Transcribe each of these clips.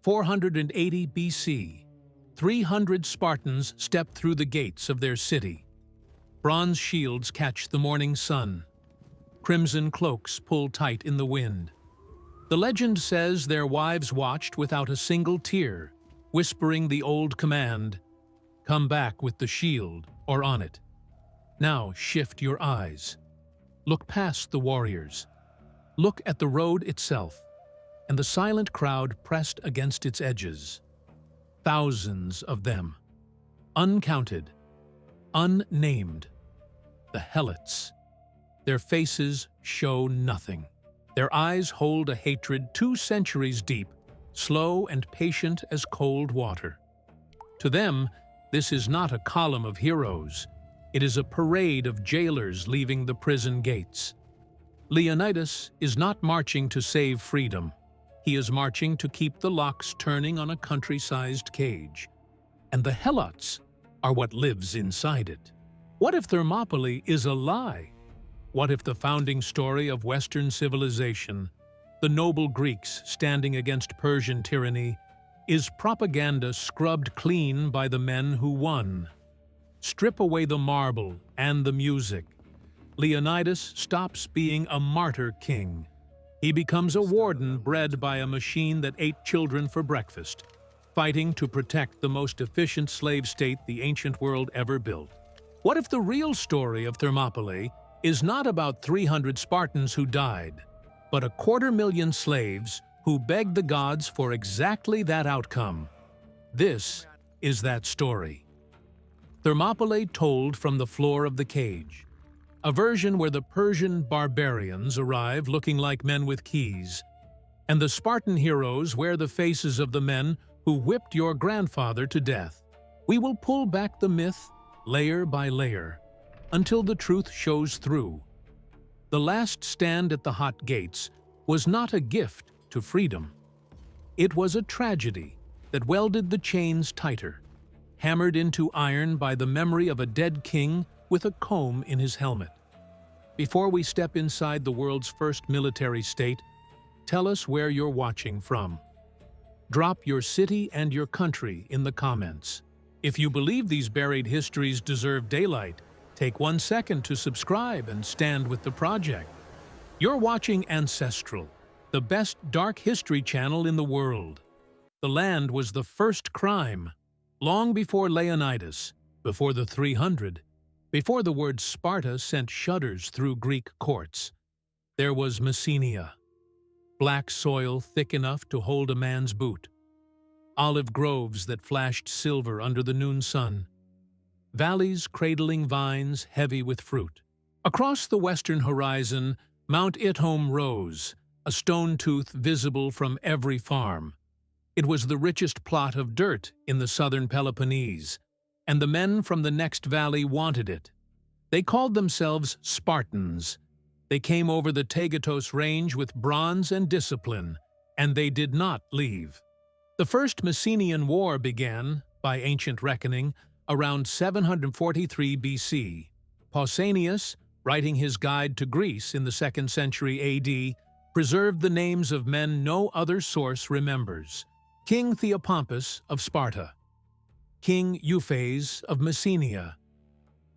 480 BC, 300 Spartans step through the gates of their city. Bronze shields catch the morning sun. Crimson cloaks pull tight in the wind. The legend says their wives watched without a single tear, whispering the old command, "Come back with the shield or on it." Now shift your eyes. Look past the warriors. Look at the road itself, and the silent crowd pressed against its edges. Thousands of them, uncounted, unnamed, the Helots. Their faces show nothing. Their eyes hold a hatred 2 centuries deep, slow and patient as cold water. To them, this is not a column of heroes. It is a parade of jailers leaving the prison gates. Leonidas is not marching to save freedom. He is marching to keep the locks turning on a country-sized cage. And the Helots are what lives inside it. What if Thermopylae is a lie? What if the founding story of Western civilization, the noble Greeks standing against Persian tyranny, is propaganda scrubbed clean by the men who won? Strip away the marble and the music. Leonidas stops being a martyr king. He becomes a warden bred by a machine that ate children for breakfast, fighting to protect the most efficient slave state the ancient world ever built. What if the real story of Thermopylae is not about 300 Spartans who died, but 250,000 slaves who begged the gods for exactly that outcome? This is that story. Thermopylae told from the floor of the cage, a version where the Persian barbarians arrive looking like men with keys, and the Spartan heroes wear the faces of the men who whipped your grandfather to death. We will pull back the myth layer by layer until the truth shows through. The last stand at the hot gates was not a gift to freedom. It was a tragedy that welded the chains tighter, hammered into iron by the memory of a dead king with a comb in his helmet. Before we step inside the world's first military state, tell us where you're watching from. Drop your city and your country in the comments. If you believe these buried histories deserve daylight, take 1 second to subscribe and stand with the project. You're watching Ancestral, the best dark history channel in the world. The land was the first crime, long before Leonidas, before the 300, before the word Sparta sent shudders through Greek courts. There was Messenia, black soil thick enough to hold a man's boot, olive groves that flashed silver under the noon sun, valleys cradling vines heavy with fruit. Across the western horizon, Mount Ithome rose, a stone tooth visible from every farm. It was the richest plot of dirt in the southern Peloponnese, and the men from the next valley wanted it. They called themselves Spartans. They came over the Tagatos range with bronze and discipline, and they did not leave. The First Messenian War began, by ancient reckoning, around 743 BC. Pausanias, writing his guide to Greece in the 2nd century AD, preserved the names of men no other source remembers. King Theopompus of Sparta, King Euphaes of Messenia,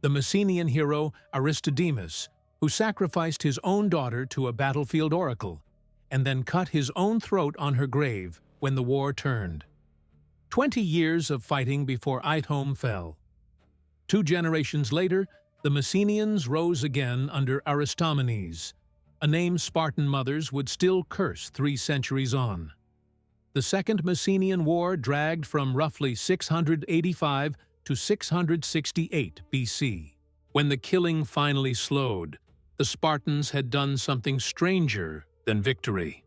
the Messenian hero Aristodemus, who sacrificed his own daughter to a battlefield oracle, and then cut his own throat on her grave when the war turned. 20 years of fighting before Ithome fell. 2 generations later, the Messenians rose again under Aristomenes, a name Spartan mothers would still curse 3 centuries on. The Second Messenian War dragged from roughly 685 to 668 BC. When the killing finally slowed, the Spartans had done something stranger than victory.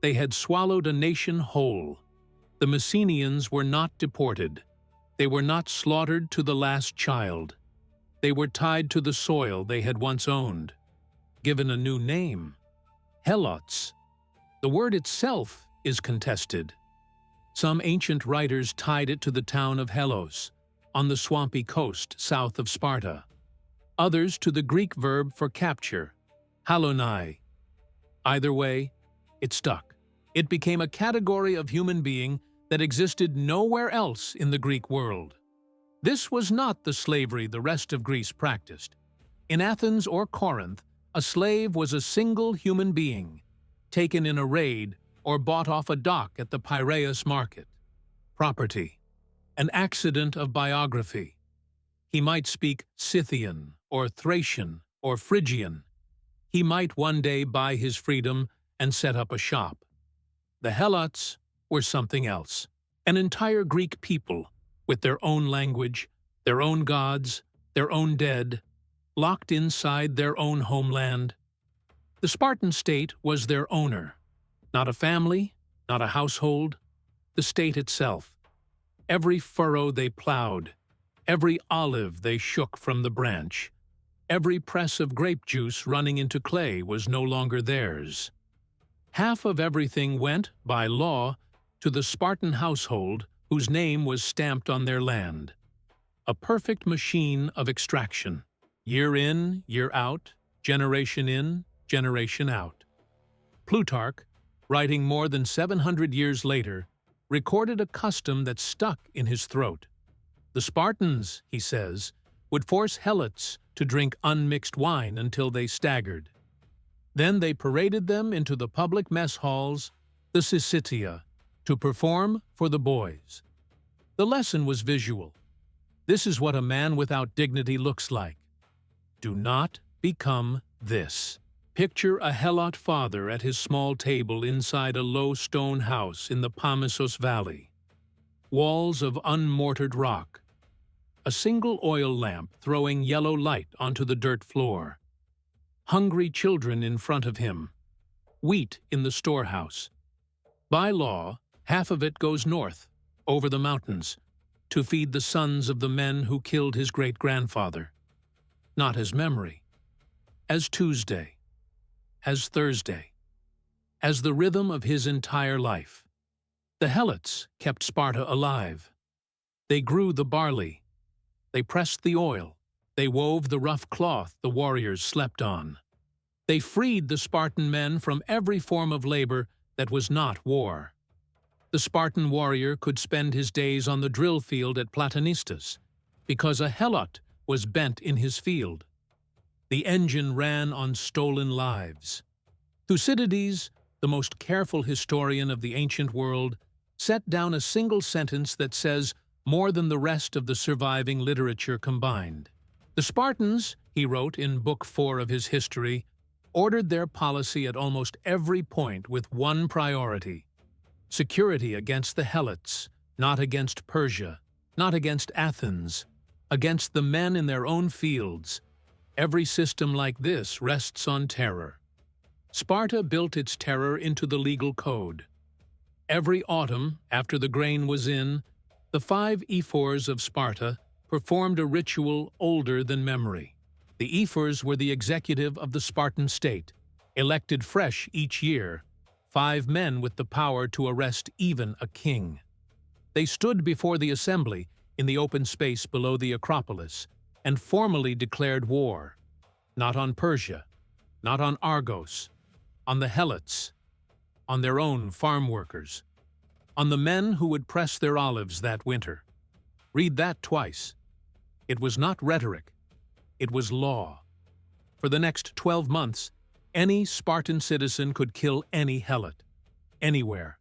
They had swallowed a nation whole. The Messenians were not deported. They were not slaughtered to the last child. They were tied to the soil they had once owned, given a new name, Helots. The word itself is contested. Some ancient writers tied it to the town of Helos, on the swampy coast south of Sparta. Others to the Greek verb for capture, halonai. Either way, it stuck. It became a category of human being that existed nowhere else in the Greek world. This was not the slavery the rest of Greece practiced. In Athens or Corinth, a slave was a single human being, taken in a raid or bought off a dock at the Piraeus market. Property, an accident of biography. He might speak Scythian or Thracian or Phrygian. He might one day buy his freedom and set up a shop. The Helots were something else, an entire Greek people with their own language, their own gods, their own dead, locked inside their own homeland. The Spartan state was their owner, not a family, not a household, the state itself. Every furrow they plowed, every olive they shook from the branch, every press of grape juice running into clay was no longer theirs. Half of everything went, by law, to the Spartan household whose name was stamped on their land. A perfect machine of extraction, year in, year out, generation in, generation out. Plutarch, writing more than 700 years later, recorded a custom that stuck in his throat. The Spartans, he says, would force Helots to drink unmixed wine until they staggered. Then they paraded them into the public mess halls, the Syssitia, to perform for the boys. The lesson was visual. This is what a man without dignity looks like. Do not become this. Picture a Helot father at his small table inside a low stone house in the Pamissos Valley. Walls of unmortared rock. A single oil lamp throwing yellow light onto the dirt floor. Hungry children in front of him. Wheat in the storehouse. By law, half of it goes north, over the mountains, to feed the sons of the men who killed his great-grandfather. Not as memory. As Tuesday. As Thursday. As the rhythm of his entire life. The Helots kept Sparta alive. They grew the barley. They pressed the oil. They wove the rough cloth the warriors slept on. They freed the Spartan men from every form of labor that was not war. The Spartan warrior could spend his days on the drill field at Platanistus, because a Helot was bent in his field. The engine ran on stolen lives. Thucydides, the most careful historian of the ancient world, set down a single sentence that says more than the rest of the surviving literature combined. The Spartans, he wrote in Book 4 of his history, ordered their policy at almost every point with one priority: security against the Helots, not against Persia, not against Athens, against the men in their own fields. Every system like this rests on terror. Sparta built its terror into the legal code. Every autumn, after the grain was in, the 5 ephors of Sparta performed a ritual older than memory. The ephors were the executive of the Spartan state, elected fresh each year, 5 men with the power to arrest even a king. They stood before the assembly in the open space below the Acropolis and formally declared war, not on Persia, not on Argos, on the Helots, on their own farm workers, on the men who would press their olives that winter. Read that twice. It was not rhetoric. It was law. For the next 12 months, any Spartan citizen could kill any Helot, anywhere,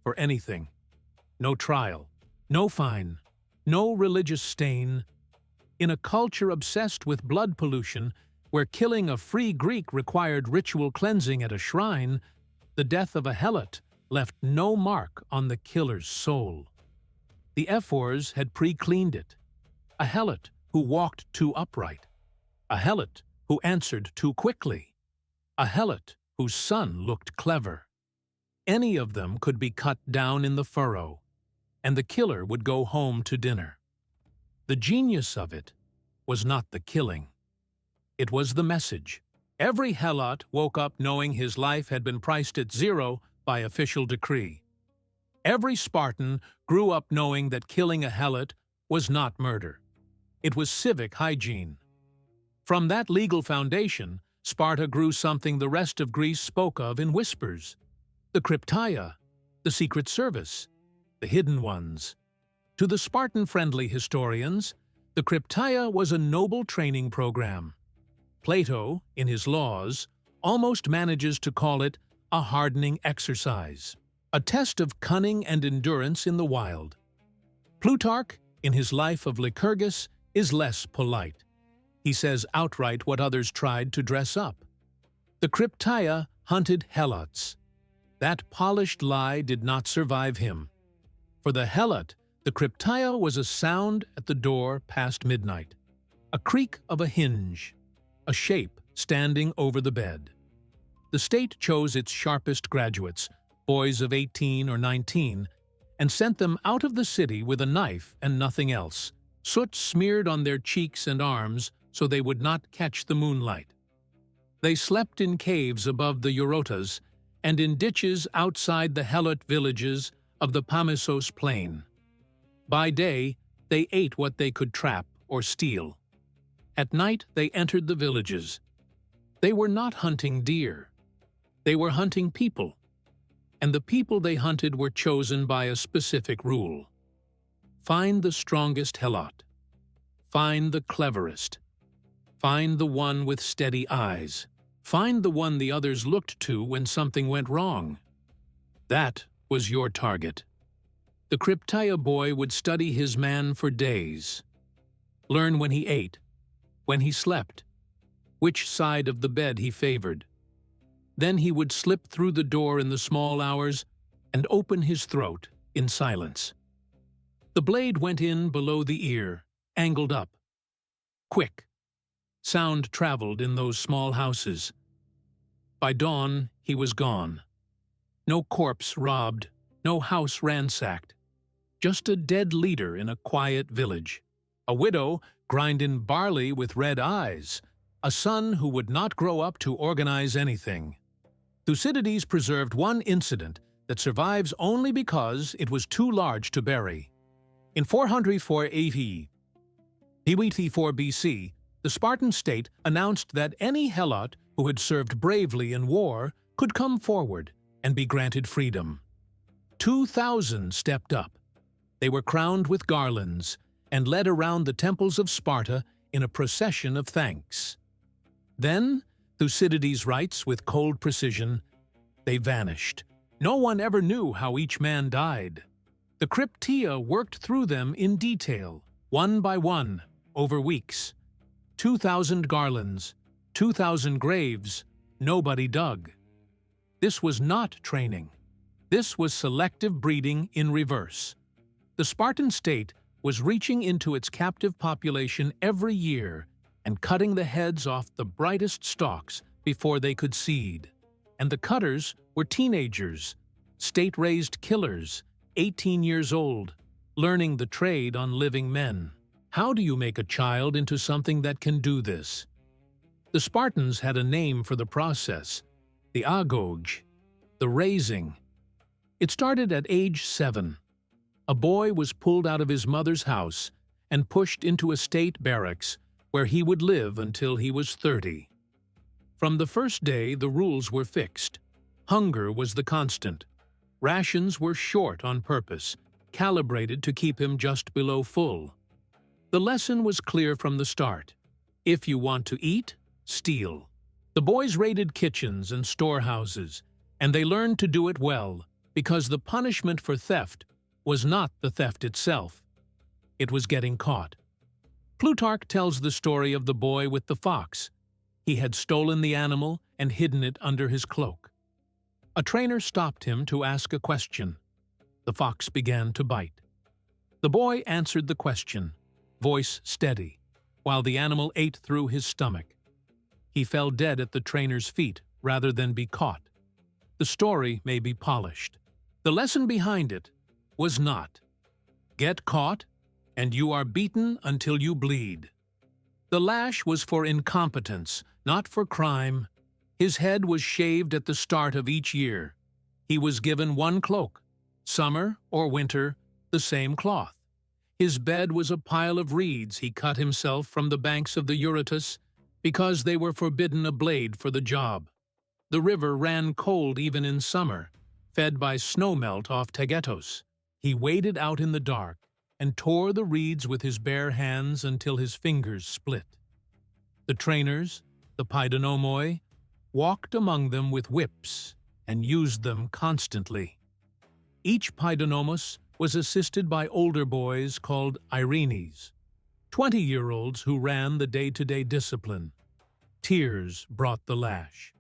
for anything. No trial, no fine, no religious stain. In a culture obsessed with blood pollution, where killing a free Greek required ritual cleansing at a shrine, the death of a Helot left no mark on the killer's soul. The ephors had pre-cleaned it. A Helot who walked too upright. A Helot who answered too quickly. A Helot whose son looked clever. Any of them could be cut down in the furrow, and the killer would go home to dinner. The genius of it was not the killing. It was the message. Every Helot woke up knowing his life had been priced at 0 by official decree. Every Spartan grew up knowing that killing a Helot was not murder. It was civic hygiene. From that legal foundation, Sparta grew something the rest of Greece spoke of in whispers: the Krypteia, the secret service, the hidden ones. To the Spartan-friendly historians, the Krypteia was a noble training program. Plato, in his Laws, almost manages to call it a hardening exercise, a test of cunning and endurance in the wild. Plutarch, in his Life of Lycurgus, is less polite. He says outright what others tried to dress up. The Krypteia hunted Helots. That polished lie did not survive him. For the Helot, the Krypteia was a sound at the door past midnight, a creak of a hinge, a shape standing over the bed. The state chose its sharpest graduates, boys of 18 or 19, and sent them out of the city with a knife and nothing else, soot smeared on their cheeks and arms so they would not catch the moonlight. They slept in caves above the Eurotas and in ditches outside the Helot villages of the Pamissos plain. By day, they ate what they could trap or steal. At night, they entered the villages. They were not hunting deer. They were hunting people. And the people they hunted were chosen by a specific rule. Find the strongest Helot. Find the cleverest. Find the one with steady eyes. Find the one the others looked to when something went wrong. That was your target. The Krypteia boy would study his man for days. Learn when he ate, when he slept, which side of the bed he favored. Then he would slip through the door in the small hours and open his throat in silence. The blade went in below the ear, angled up. Quick. Sound traveled in those small houses. By dawn, he was gone. No corpse robbed, no house ransacked. Just a dead leader in a quiet village. A widow grinding barley with red eyes. A son who would not grow up to organize anything. Thucydides preserved one incident that survives only because it was too large to bury. In 404 AD, 4 BC, the Spartan state announced that any Helot who had served bravely in war could come forward and be granted freedom. 2,000 stepped up. They were crowned with garlands and led around the temples of Sparta in a procession of thanks. Then, Thucydides writes with cold precision, they vanished. No one ever knew how each man died. The Krypteia worked through them in detail, one by one, over weeks. 2,000 garlands, 2,000 graves, nobody dug. This was not training. This was selective breeding in reverse. The Spartan state was reaching into its captive population every year and cutting the heads off the brightest stalks before they could seed. And the cutters were teenagers, state-raised killers, 18 years old, learning the trade on living men. How do you make a child into something that can do this? The Spartans had a name for the process, the agoge, the raising. It started at age 7. A boy was pulled out of his mother's house and pushed into a state barracks where he would live until he was 30. From the first day, the rules were fixed. Hunger was the constant. Rations were short on purpose, calibrated to keep him just below full. The lesson was clear from the start. If you want to eat, steal. The boys raided kitchens and storehouses, and they learned to do it well because the punishment for theft was not the theft itself. It was getting caught. Plutarch tells the story of the boy with the fox. He had stolen the animal and hidden it under his cloak. A trainer stopped him to ask a question. The fox began to bite. The boy answered the question, voice steady, while the animal ate through his stomach. He fell dead at the trainer's feet rather than be caught. The story may be polished. The lesson behind it was not, get caught and you are beaten until you bleed. The lash was for incompetence, not for crime. His head was shaved at the start of each year. He was given one cloak, summer or winter, the same cloth. His bed was a pile of reeds he cut himself from the banks of the Eurotas because they were forbidden a blade for the job. The river ran cold even in summer, fed by snowmelt off Tegetos. He waded out in the dark and tore the reeds with his bare hands until his fingers split. The trainers, the paidonomoi, walked among them with whips and used them constantly. Each paidonomos was assisted by older boys called irenes, 20-year-olds who ran the day-to-day discipline. Tears brought the lash.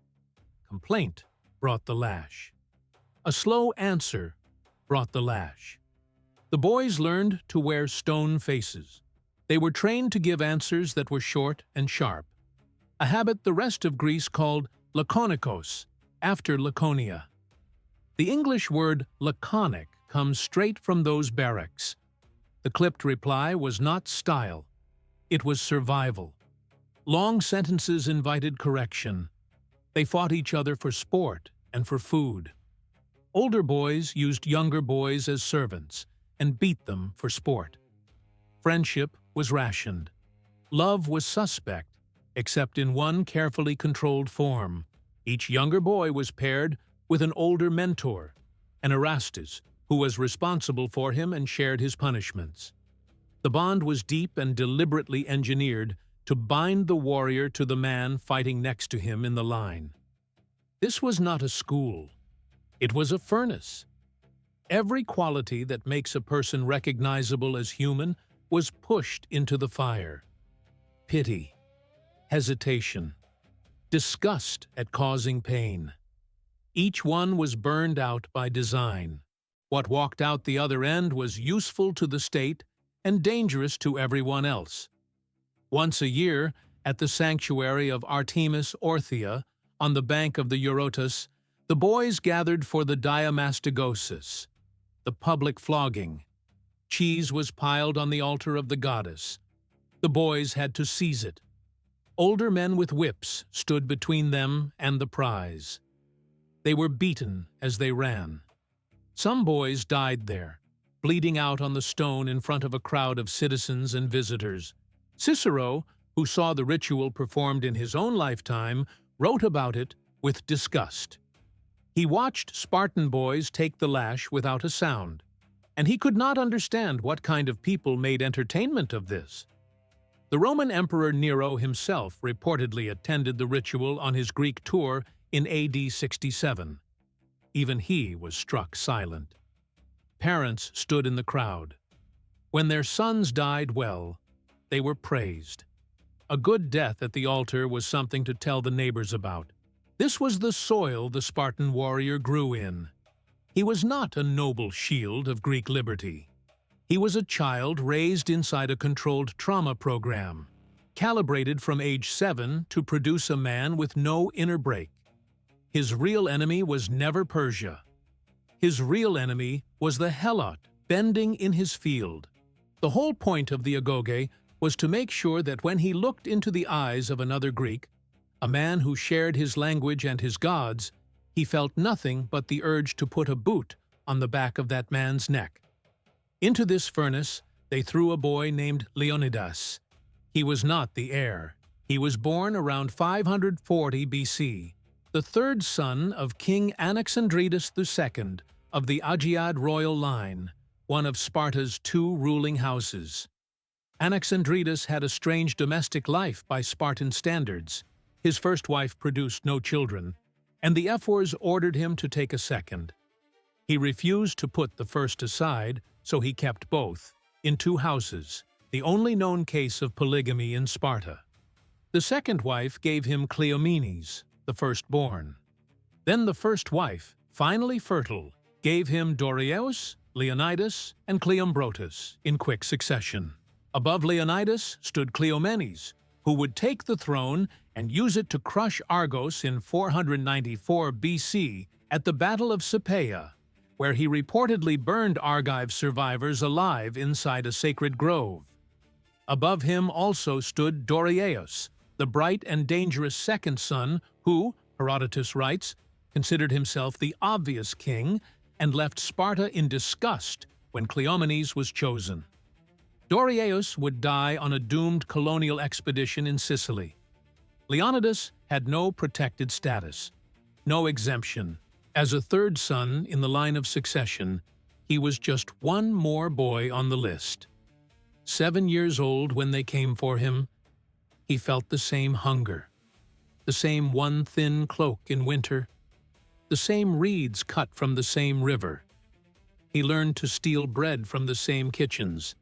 Complaint brought the lash. A slow answer brought the lash. The boys learned to wear stone faces. They were trained to give answers that were short and sharp, a habit the rest of Greece called lakonikos, after Laconia. The English word laconic comes straight from those barracks. The clipped reply was not style. It was survival. Long sentences invited correction. They fought each other for sport and for food. Older boys used younger boys as servants and beat them for sport. Friendship was rationed. Love was suspect, except in one carefully controlled form. Each younger boy was paired with an older mentor, an Erastus, who was responsible for him and shared his punishments. The bond was deep and deliberately engineered to bind the warrior to the man fighting next to him in the line. This was not a school. It was a furnace. Every quality that makes a person recognizable as human was pushed into the fire. Pity, hesitation, disgust at causing pain. Each one was burned out by design. What walked out the other end was useful to the state and dangerous to everyone else. Once a year, at the sanctuary of Artemis Orthia, on the bank of the Eurotas, the boys gathered for the diamastagosis, the public flogging. Cheese was piled on the altar of the goddess. The boys had to seize it. Older men with whips stood between them and the prize. They were beaten as they ran. Some boys died there, bleeding out on the stone in front of a crowd of citizens and visitors. Cicero, who saw the ritual performed in his own lifetime, wrote about it with disgust. He watched Spartan boys take the lash without a sound, and he could not understand what kind of people made entertainment of this. The Roman Emperor Nero himself reportedly attended the ritual on his Greek tour in AD 67. Even he was struck silent. Parents stood in the crowd. When their sons died well, they were praised. A good death at the altar was something to tell the neighbors about. This was the soil the Spartan warrior grew in. He was not a noble shield of Greek liberty. He was a child raised inside a controlled trauma program, calibrated from age 7 to produce a man with no inner break. His real enemy was never Persia. His real enemy was the Helot bending in his field. The whole point of the agoge was to make sure that when he looked into the eyes of another Greek, a man who shared his language and his gods, he felt nothing but the urge to put a boot on the back of that man's neck. Into this furnace, they threw a boy named Leonidas. He was not the heir. He was born around 540 BC, the third son of King Anaxandridas II of the Agiad royal line, one of Sparta's 2 ruling houses. Anaxandridas had a strange domestic life by Spartan standards. His first wife produced no children, and the ephors ordered him to take a second. He refused to put the first aside, so he kept both, in 2 houses, the only known case of polygamy in Sparta. The second wife gave him Cleomenes, the firstborn. Then the first wife, finally fertile, gave him Dorieus, Leonidas, and Cleombrotus in quick succession. Above Leonidas stood Cleomenes, who would take the throne and use it to crush Argos in 494 BC at the Battle of Thermopylae, where he reportedly burned Argive survivors alive inside a sacred grove. Above him also stood Dorieus, the bright and dangerous second son who, Herodotus writes, considered himself the obvious king and left Sparta in disgust when Cleomenes was chosen. Dorieus would die on a doomed colonial expedition in Sicily. Leonidas had no protected status, no exemption. As a third son in the line of succession, he was just one more boy on the list. 7 years old when they came for him, he felt the same hunger, the same one thin cloak in winter, the same reeds cut from the same river. He learned to steal bread from the same kitchens.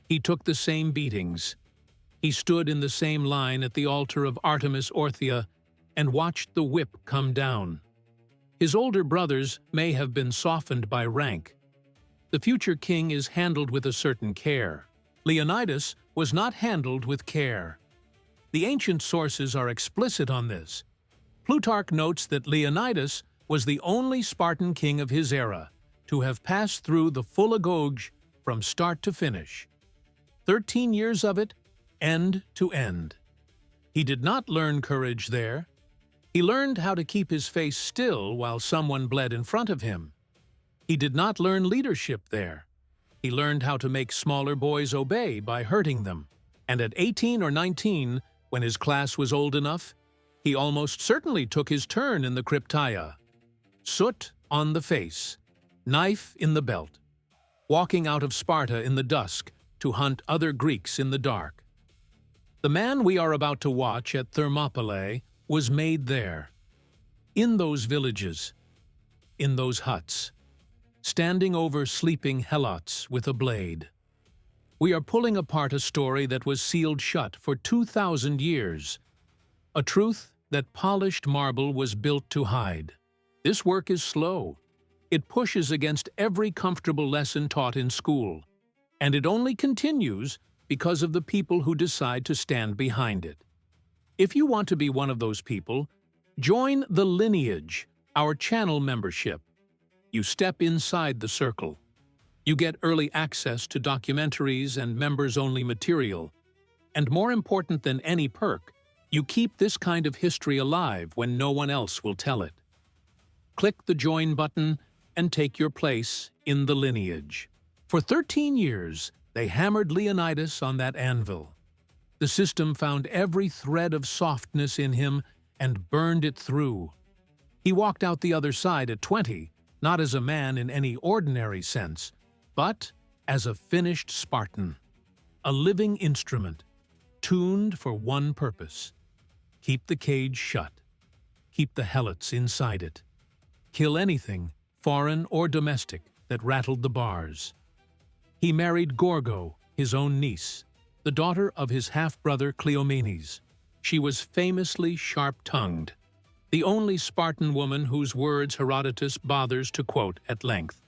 He took the same beatings. He stood in the same line at the altar of Artemis Orthia and watched the whip come down. His older brothers may have been softened by rank. The future king is handled with a certain care. Leonidas was not handled with care. The ancient sources are explicit on this. Plutarch notes that Leonidas was the only Spartan king of his era to have passed through the full agoge from start to finish. 13 years of it, end to end. He did not learn courage there. He learned how to keep his face still while someone bled in front of him. He did not learn leadership there. He learned how to make smaller boys obey by hurting them. And at 18 or 19, when his class was old enough, he almost certainly took his turn in the Krypteia. Soot on the face, knife in the belt, walking out of Sparta in the dusk to hunt other Greeks in the dark. The man we are about to watch at Thermopylae was made there, in those villages, in those huts, standing over sleeping Helots with a blade. We are pulling apart a story that was sealed shut for 2,000 years, a truth that polished marble was built to hide. This work is slow. It pushes against every comfortable lesson taught in school, and it only continues because of the people who decide to stand behind it. If you want to be one of those people, join The Lineage, our channel membership. You step inside the circle. You get early access to documentaries and members-only material. And more important than any perk, you keep this kind of history alive when no one else will tell it. Click the join button and take your place in The Lineage. For 13 years, they hammered Leonidas on that anvil. The system found every thread of softness in him and burned it through. He walked out the other side at 20, not as a man in any ordinary sense, but as a finished Spartan, a living instrument, tuned for one purpose: keep the cage shut, keep the Helots inside it, kill anything, foreign or domestic, that rattled the bars. He married Gorgo, his own niece, the daughter of his half-brother Cleomenes. She was famously sharp-tongued, the only Spartan woman whose words Herodotus bothers to quote at length.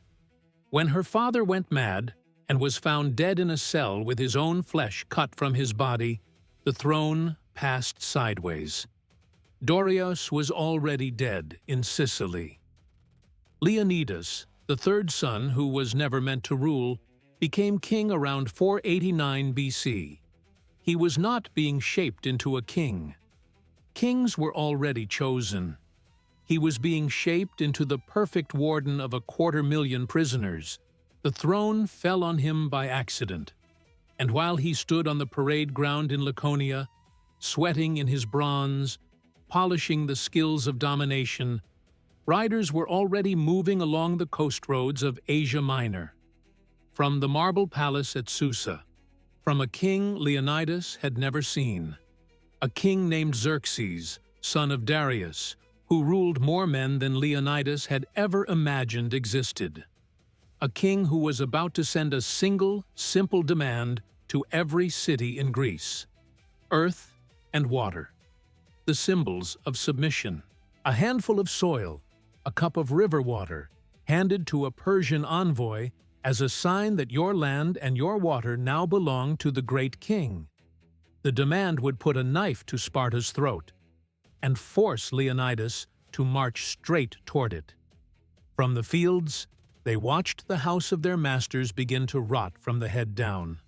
When her father went mad and was found dead in a cell with his own flesh cut from his body, the throne passed sideways. Dorios was already dead in Sicily. Leonidas, the third son who was never meant to rule, became king around 489 BC. He was not being shaped into a king. Kings were already chosen. He was being shaped into the perfect warden of 250,000 prisoners. The throne fell on him by accident. And while he stood on the parade ground in Laconia, sweating in his bronze, polishing the skills of domination, riders were already moving along the coast roads of Asia Minor. From the marble palace at Susa, from a king Leonidas had never seen, a king named Xerxes, son of Darius, who ruled more men than Leonidas had ever imagined existed. A king who was about to send a single, simple demand to every city in Greece: earth and water, the symbols of submission. A handful of soil, a cup of river water, handed to a Persian envoy as a sign that your land and your water now belong to the great king. The demand would put a knife to Sparta's throat and force Leonidas to march straight toward it. From the fields, they watched the house of their masters begin to rot from the head down.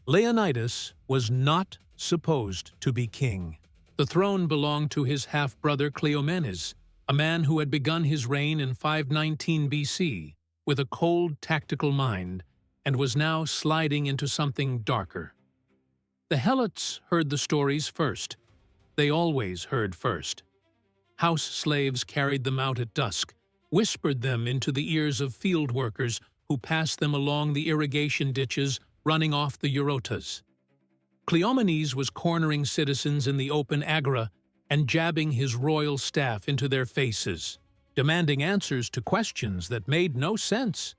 Leonidas was not supposed to be king. The throne belonged to his half-brother Cleomenes, a man who had begun his reign in 519 BC with a cold, tactical mind, and was now sliding into something darker. The Helots heard the stories first. They always heard first. House slaves carried them out at dusk, whispered them into the ears of field workers who passed them along the irrigation ditches running off the Eurotas. Cleomenes was cornering citizens in the open agora and jabbing his royal staff into their faces, demanding answers to questions that made no sense.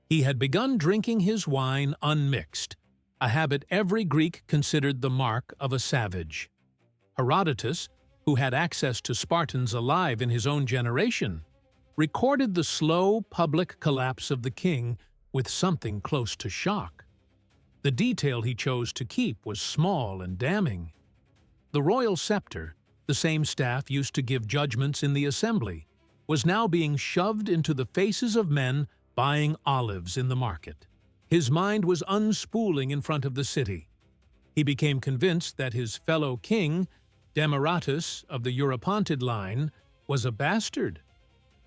He had begun drinking his wine unmixed, a habit every Greek considered the mark of a savage. Herodotus, who had access to Spartans alive in his own generation, recorded the slow public collapse of the king with something close to shock. The detail he chose to keep was small and damning. The royal scepter, the same staff used to give judgments in the assembly, was now being shoved into the faces of men buying olives in the market. His mind was unspooling in front of the city. He became convinced that his fellow king, Demaratus of the Eurypontid line, was a bastard.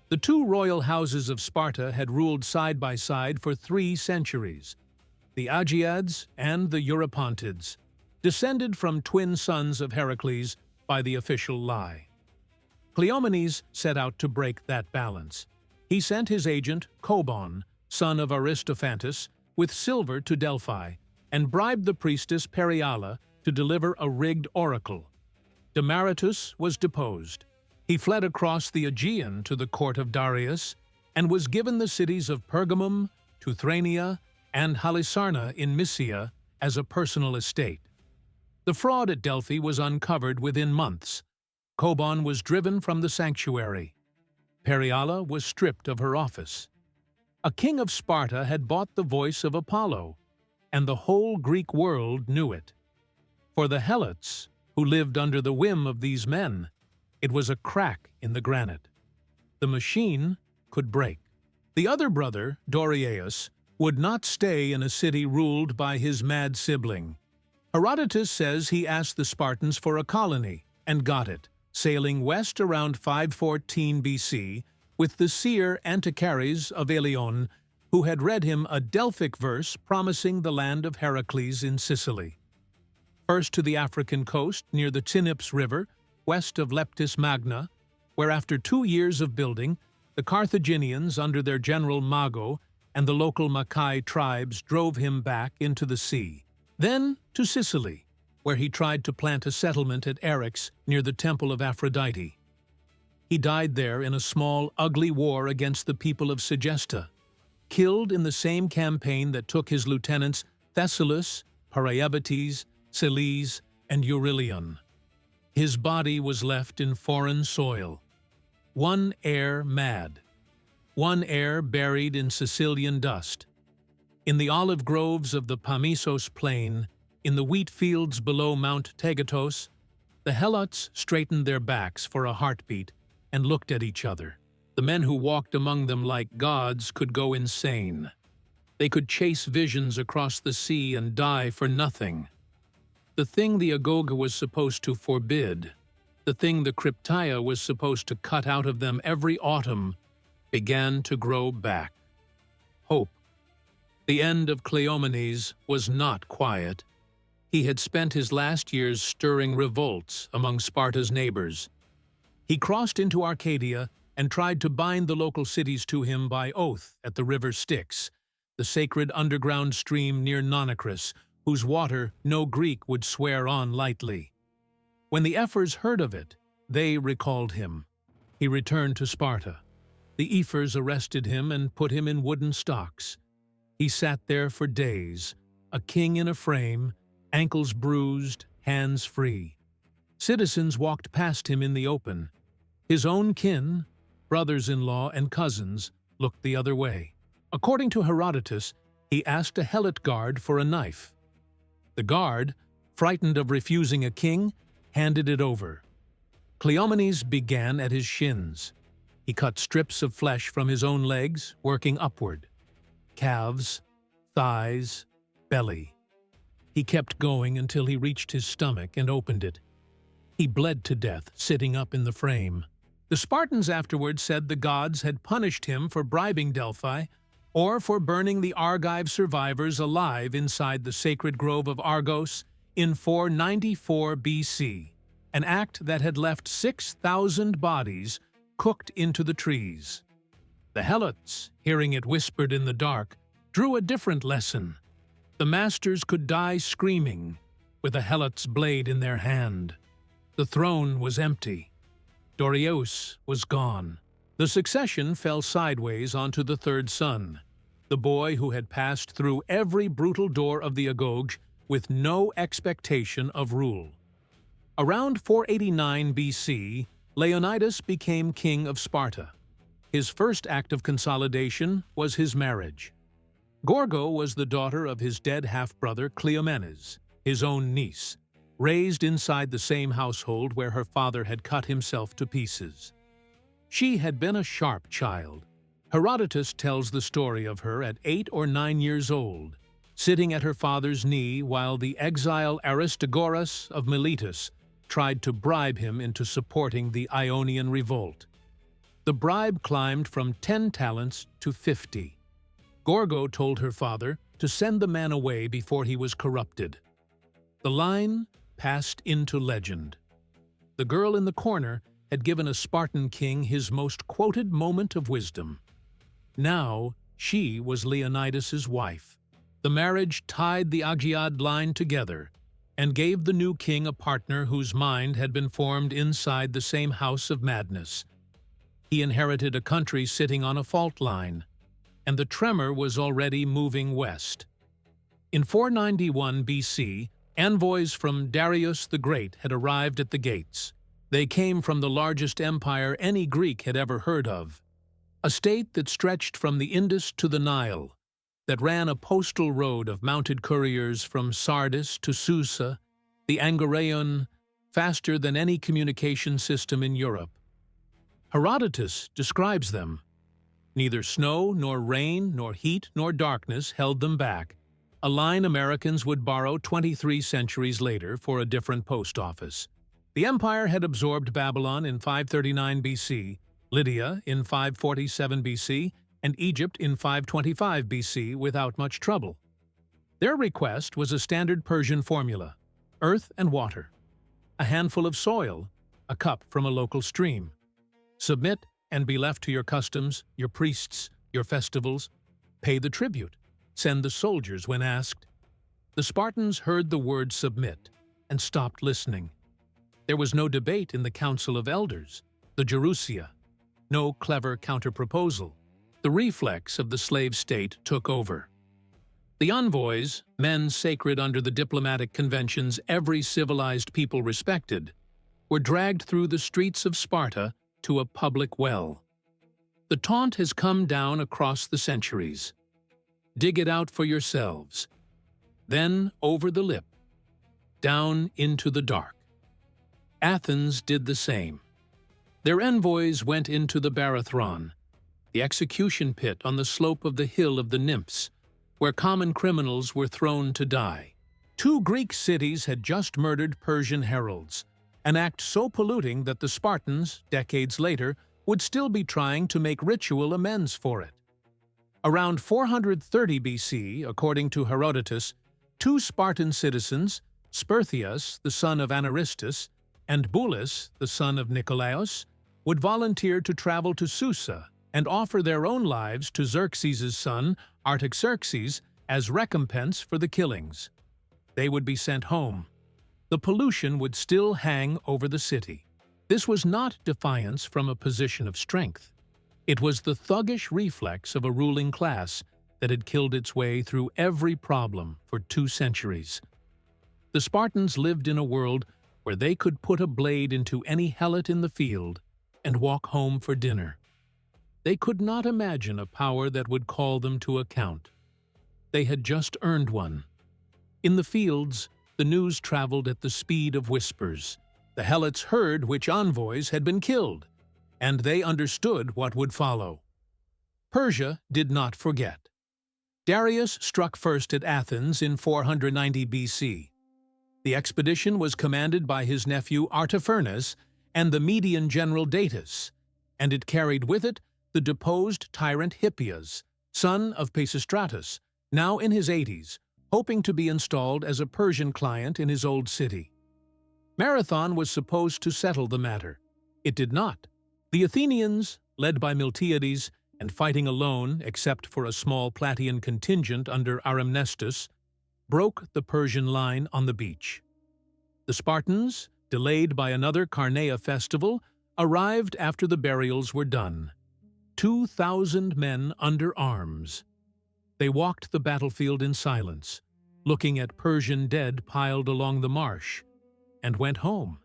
The two royal houses of Sparta had ruled side by side for 3 centuries. The Agiads and the Eurypontids, descended from twin sons of Heracles by the official lie. Cleomenes set out to break that balance. He sent his agent, Cobon, son of Aristophanes, with silver to Delphi, and bribed the priestess Periala to deliver a rigged oracle. Demaratus was deposed. He fled across the Aegean to the court of Darius and was given the cities of Pergamum, Teuthrania, and Halisarna in Mysia as a personal estate. The fraud at Delphi was uncovered within months. Cobon was driven from the sanctuary. Periala was stripped of her office. A king of Sparta had bought the voice of Apollo, and the whole Greek world knew it. For the Helots, who lived under the whim of these men, it was a crack in the granite. The machine could break. The other brother, Dorieus, would not stay in a city ruled by his mad sibling. Herodotus says he asked the Spartans for a colony, and got it, sailing west around 514 BC with the seer Antichares of Eleon, who had read him a Delphic verse promising the land of Heracles in Sicily. First to the African coast near the Cinips River, west of Leptis Magna, where after 2 years of building, the Carthaginians under their general Mago and the local Macae tribes drove him back into the sea. Then to Sicily, where he tried to plant a settlement at Eryx near the temple of Aphrodite. He died there in a small, ugly war against the people of Segesta, killed in the same campaign that took his lieutenants Thessalus, Paraebates, Celes, and Eurylion. His body was left in foreign soil, one heir mad, one heir buried in Sicilian dust. In the olive groves of the Pamisos plain, in the wheat fields below Mount Tegetos, the Helots straightened their backs for a heartbeat and looked at each other. The men who walked among them like gods could go insane. They could chase visions across the sea and die for nothing. The thing the agoge was supposed to forbid, the thing the Krypteia was supposed to cut out of them every autumn, began to grow back. Hope. The end of Cleomenes was not quiet. He had spent his last years stirring revolts among Sparta's neighbors. He crossed into Arcadia and tried to bind the local cities to him by oath at the river Styx, the sacred underground stream near Nonacris, whose water no Greek would swear on lightly. When the Ephors heard of it, they recalled him. He returned to Sparta. The Ephors arrested him and put him in wooden stocks. He sat there for days, a king in a frame, ankles bruised, hands free. Citizens walked past him in the open. His own kin, brothers-in-law and cousins, looked the other way. According to Herodotus, he asked a Helot guard for a knife. The guard, frightened of refusing a king, handed it over. Cleomenes began at his shins. He cut strips of flesh from his own legs, working upward. Calves, thighs, belly. He kept going until he reached his stomach and opened it. He bled to death, sitting up in the frame. The Spartans afterward said the gods had punished him for bribing Delphi or for burning the Argive survivors alive inside the sacred grove of Argos in 494 BC, an act that had left 6,000 bodies cooked into the trees. The Helots, hearing it whispered in the dark, drew a different lesson. The masters could die screaming, with a Helot's blade in their hand. The throne was empty. Dorieus was gone. The succession fell sideways onto the third son, the boy who had passed through every brutal door of the agoge with no expectation of rule. Around 489 BC, Leonidas became king of Sparta. His first act of consolidation was his marriage. Gorgo was the daughter of his dead half-brother Cleomenes, his own niece, raised inside the same household where her father had cut himself to pieces. She had been a sharp child. Herodotus tells the story of her at 8 or 9 years old, sitting at her father's knee while the exile Aristagoras of Miletus tried to bribe him into supporting the Ionian revolt. The bribe climbed from 10 talents to 50. Gorgo told her father to send the man away before he was corrupted. The line passed into legend. The girl in the corner had given a Spartan king his most quoted moment of wisdom. Now she was Leonidas's wife. The marriage tied the Agiad line together and gave the new king a partner whose mind had been formed inside the same house of madness. He inherited a country sitting on a fault line, and the tremor was already moving west. In 491 BC, envoys from Darius the Great had arrived at the gates. They came from the largest empire any Greek had ever heard of, a state that stretched from the Indus to the Nile, that ran a postal road of mounted couriers from Sardis to Susa, the Angareon, faster than any communication system in Europe. Herodotus describes them. Neither snow, nor rain, nor heat, nor darkness held them back, a line Americans would borrow 23 centuries later for a different post office. The empire had absorbed Babylon in 539 BC, Lydia in 547 BC, and Egypt in 525 BC without much trouble. Their request was a standard Persian formula: earth and water, a handful of soil, a cup from a local stream. Submit and be left to your customs, your priests, your festivals. Pay the tribute. Send the soldiers when asked. The Spartans heard the word submit and stopped listening. There was no debate in the Council of Elders, the Gerousia, no clever counterproposal. The reflex of the slave state took over. The envoys, men sacred under the diplomatic conventions every civilized people respected, were dragged through the streets of Sparta to a public well. The taunt has come down across the centuries. Dig it out for yourselves. Then over the lip, down into the dark. Athens did the same. Their envoys went into the Barathron, the execution pit on the slope of the Hill of the Nymphs, where common criminals were thrown to die. 2 Greek cities had just murdered Persian heralds, an act so polluting that the Spartans, decades later, would still be trying to make ritual amends for it. Around 430 BC, according to Herodotus, 2 Spartan citizens, Sperthius, the son of Anaristus, and Bulis, the son of Nicolaos, would volunteer to travel to Susa and offer their own lives to Xerxes' son, Artaxerxes, as recompense for the killings. They would be sent home. The pollution would still hang over the city. This was not defiance from a position of strength. It was the thuggish reflex of a ruling class that had killed its way through every problem for 2 centuries. The Spartans lived in a world where they could put a blade into any helot in the field and walk home for dinner. They could not imagine a power that would call them to account. They had just earned one. In the fields, the news traveled at the speed of whispers. The Helots heard which envoys had been killed, and they understood what would follow. Persia did not forget. Darius struck first at Athens in 490 BC. The expedition was commanded by his nephew Artaphernes and the Median general Datis, and it carried with it the deposed tyrant Hippias, son of Pisistratus, now in his 80s, hoping to be installed as a Persian client in his old city. Marathon was supposed to settle the matter. It did not. The Athenians, led by Miltiades, and fighting alone except for a small Plataean contingent under Aramnestus, broke the Persian line on the beach. The Spartans, delayed by another Carneia festival, arrived after the burials were done. 2,000 men under arms. They walked the battlefield in silence, looking at Persian dead piled along the marsh, and went home.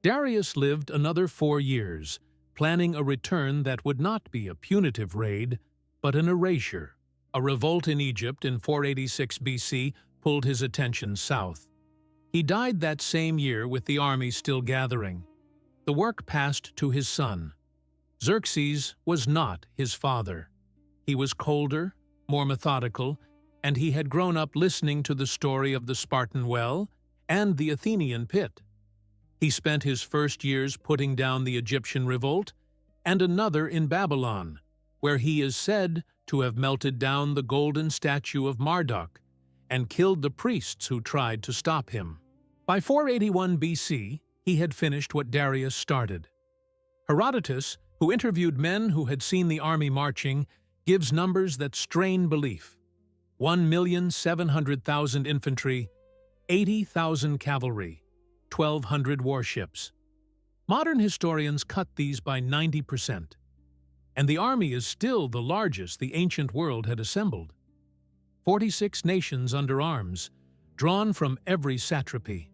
Darius lived another 4 years, planning a return that would not be a punitive raid, but an erasure. A revolt in Egypt in 486 BC pulled his attention south. He died that same year with the army still gathering. The work passed to his son. Xerxes was not his father. He was colder, more methodical, and he had grown up listening to the story of the Spartan well and the Athenian pit. He spent his first years putting down the Egyptian revolt, and another in Babylon, where he is said to have melted down the golden statue of Marduk and killed the priests who tried to stop him. By 481 BC, he had finished what Darius started. Herodotus, who interviewed men who had seen the army marching, gives numbers that strain belief. 1,700,000 infantry, 80,000 cavalry, 1,200 warships. Modern historians cut these by 90%, and the army is still the largest the ancient world had assembled. 46 nations under arms, drawn from every satrapy.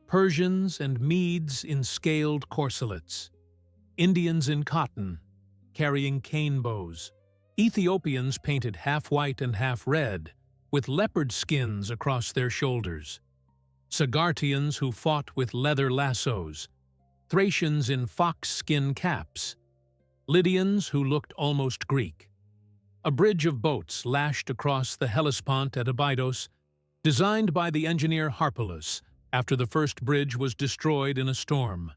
Persians and Medes in scaled corselets. Indians in cotton, carrying cane bows. Ethiopians painted half white and half red, with leopard skins across their shoulders. Sagartians who fought with leather lassos. Thracians in fox skin caps. Lydians who looked almost Greek. A bridge of boats lashed across the Hellespont at Abydos, designed by the engineer Harpalus after the first bridge was destroyed in a storm.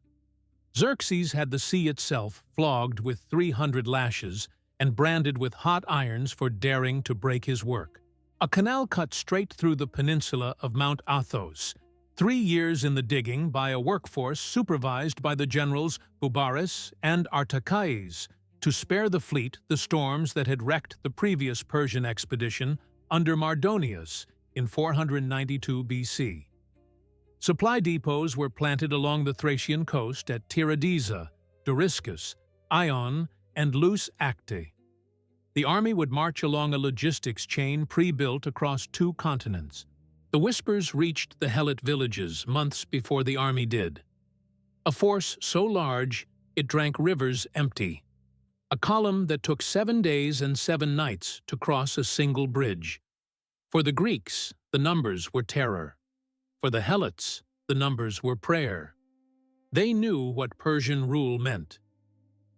Xerxes had the sea itself flogged with 300 lashes and branded with hot irons for daring to break his work. A canal cut straight through the peninsula of Mount Athos, 3 years in the digging by a workforce supervised by the generals Bubaris and Artachaes to spare the fleet the storms that had wrecked the previous Persian expedition under Mardonius in 492 BC. Supply depots were planted along the Thracian coast at Tyrannida, Doriscus, Ion, and Lus Acte. The army would march along a logistics chain pre-built across 2 continents. The whispers reached the Helot villages months before the army did. A force so large it drank rivers empty. A column that took 7 days and 7 nights to cross a single bridge. For the Greeks, the numbers were terror. For the Helots, the numbers were prayer. They knew what Persian rule meant.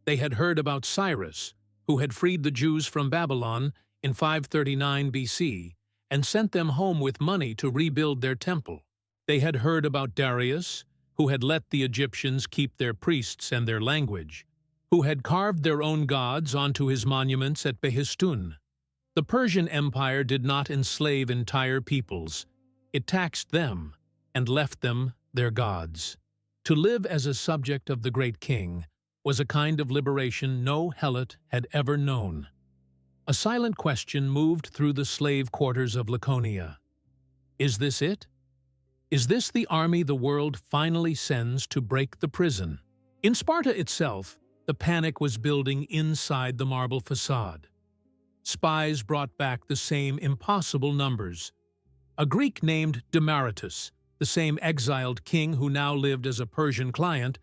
They had heard about Cyrus, who had freed the Jews from Babylon in 539 BC and sent them home with money to rebuild their temple. They had heard about Darius, who had let the Egyptians keep their priests and their language, who had carved their own gods onto his monuments at Behistun. The Persian Empire did not enslave entire peoples. It taxed them and left them their gods. To live as a subject of the great king was a kind of liberation no Helot had ever known. A silent question moved through the slave quarters of Laconia. Is this it? Is this the army the world finally sends to break the prison? In Sparta itself, the panic was building inside the marble facade. Spies brought back the same impossible numbers. A Greek named Demaratus, the same exiled king who now lived as a Persian client,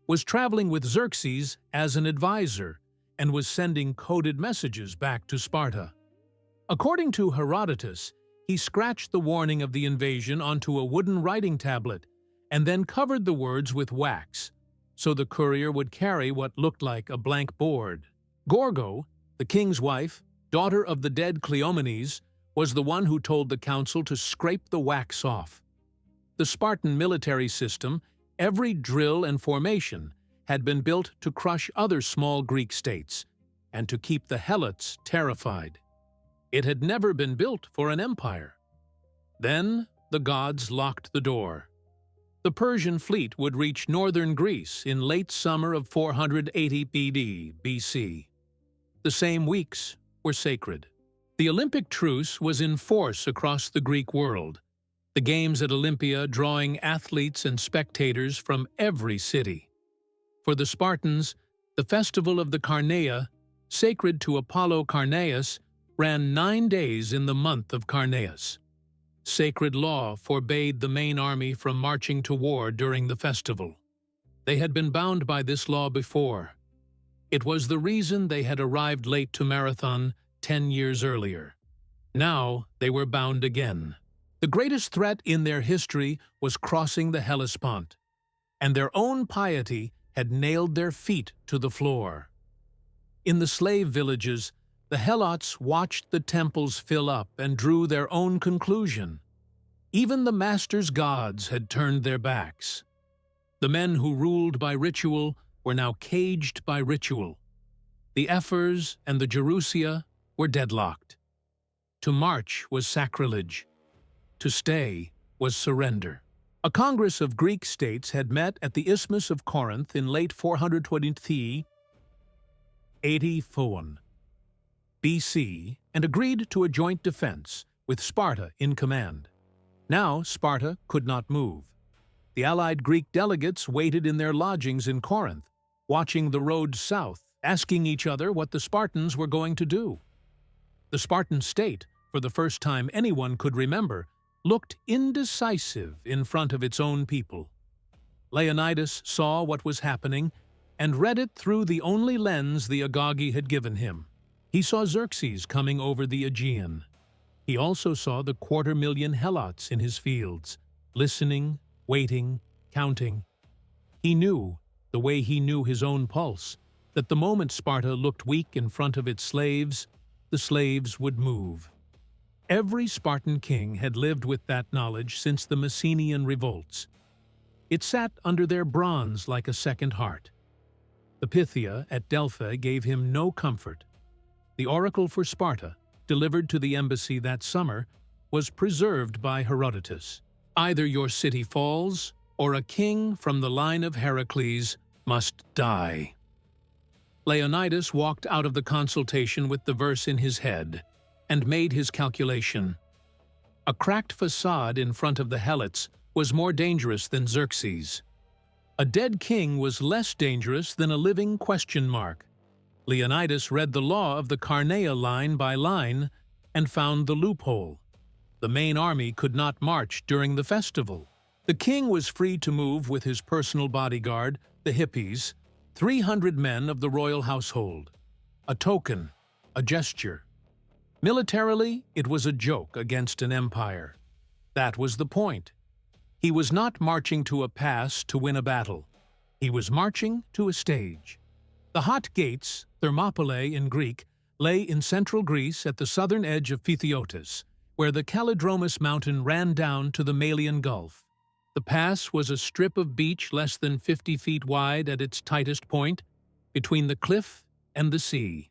was traveling with Xerxes as an advisor and was sending coded messages back to Sparta. According to Herodotus, he scratched the warning of the invasion onto a wooden writing tablet and then covered the words with wax, so the courier would carry what looked like a blank board. Gorgo, the king's wife, daughter of the dead Cleomenes, was the one who told the council to scrape the wax off. The Spartan military system, every drill and formation, had been built to crush other small Greek states and to keep the Helots terrified. It had never been built for an empire. Then the gods locked the door. The Persian fleet would reach northern Greece in late summer of 480 BC. The same weeks were sacred. The Olympic truce was in force across the Greek world, the games at Olympia drawing athletes and spectators from every city. For the Spartans, the festival of the Carneia, sacred to Apollo Carneus, ran 9 days in the month of Carneus. Sacred law forbade the main army from marching to war during the festival. They had been bound by this law before. It was the reason they had arrived late to Marathon 10 years earlier. Now they were bound again. The greatest threat in their history was crossing the Hellespont, and their own piety had nailed their feet to the floor. In the slave villages, the Helots watched the temples fill up and drew their own conclusion. Even the master's gods had turned their backs. The men who ruled by ritual were now caged by ritual. The Ephors and the Gerousia were deadlocked. To march was sacrilege. To stay was surrender. A congress of Greek states had met at the Isthmus of Corinth in late 423 BC and agreed to a joint defense, with Sparta in command. Now Sparta could not move. The allied Greek delegates waited in their lodgings in Corinth, watching the road south, asking each other what the Spartans were going to do. The Spartan state, for the first time anyone could remember, looked indecisive in front of its own people. Leonidas saw what was happening and read it through the only lens the agoge had given him. He saw Xerxes coming over the Aegean. He also saw the 250,000 Helots in his fields, listening, waiting, counting. He knew, the way he knew his own pulse, that the moment Sparta looked weak in front of its slaves, the slaves would move. Every Spartan king had lived with that knowledge since the Messenian revolts. It sat under their bronze like a second heart. The Pythia at Delphi gave him no comfort. The oracle for Sparta, delivered to the embassy that summer, was preserved by Herodotus. Either your city falls, or a king from the line of Heracles must die. Leonidas walked out of the consultation with the verse in his head and made his calculation. A cracked facade in front of the Helots was more dangerous than Xerxes. A dead king was less dangerous than a living question mark. Leonidas read the law of the Carneia line by line and found the loophole. The main army could not march during the festival. The king was free to move with his personal bodyguard, the hippies, 300 men of the royal household. A token, a gesture. Militarily, it was a joke against an empire. That was the point. He was not marching to a pass to win a battle. He was marching to a stage. The hot gates, Thermopylae in Greek, lay in central Greece at the southern edge of Ephialtes, where the Calidromus mountain ran down to the Malian Gulf. The pass was a strip of beach less than 50 feet wide at its tightest point, between the cliff and the sea.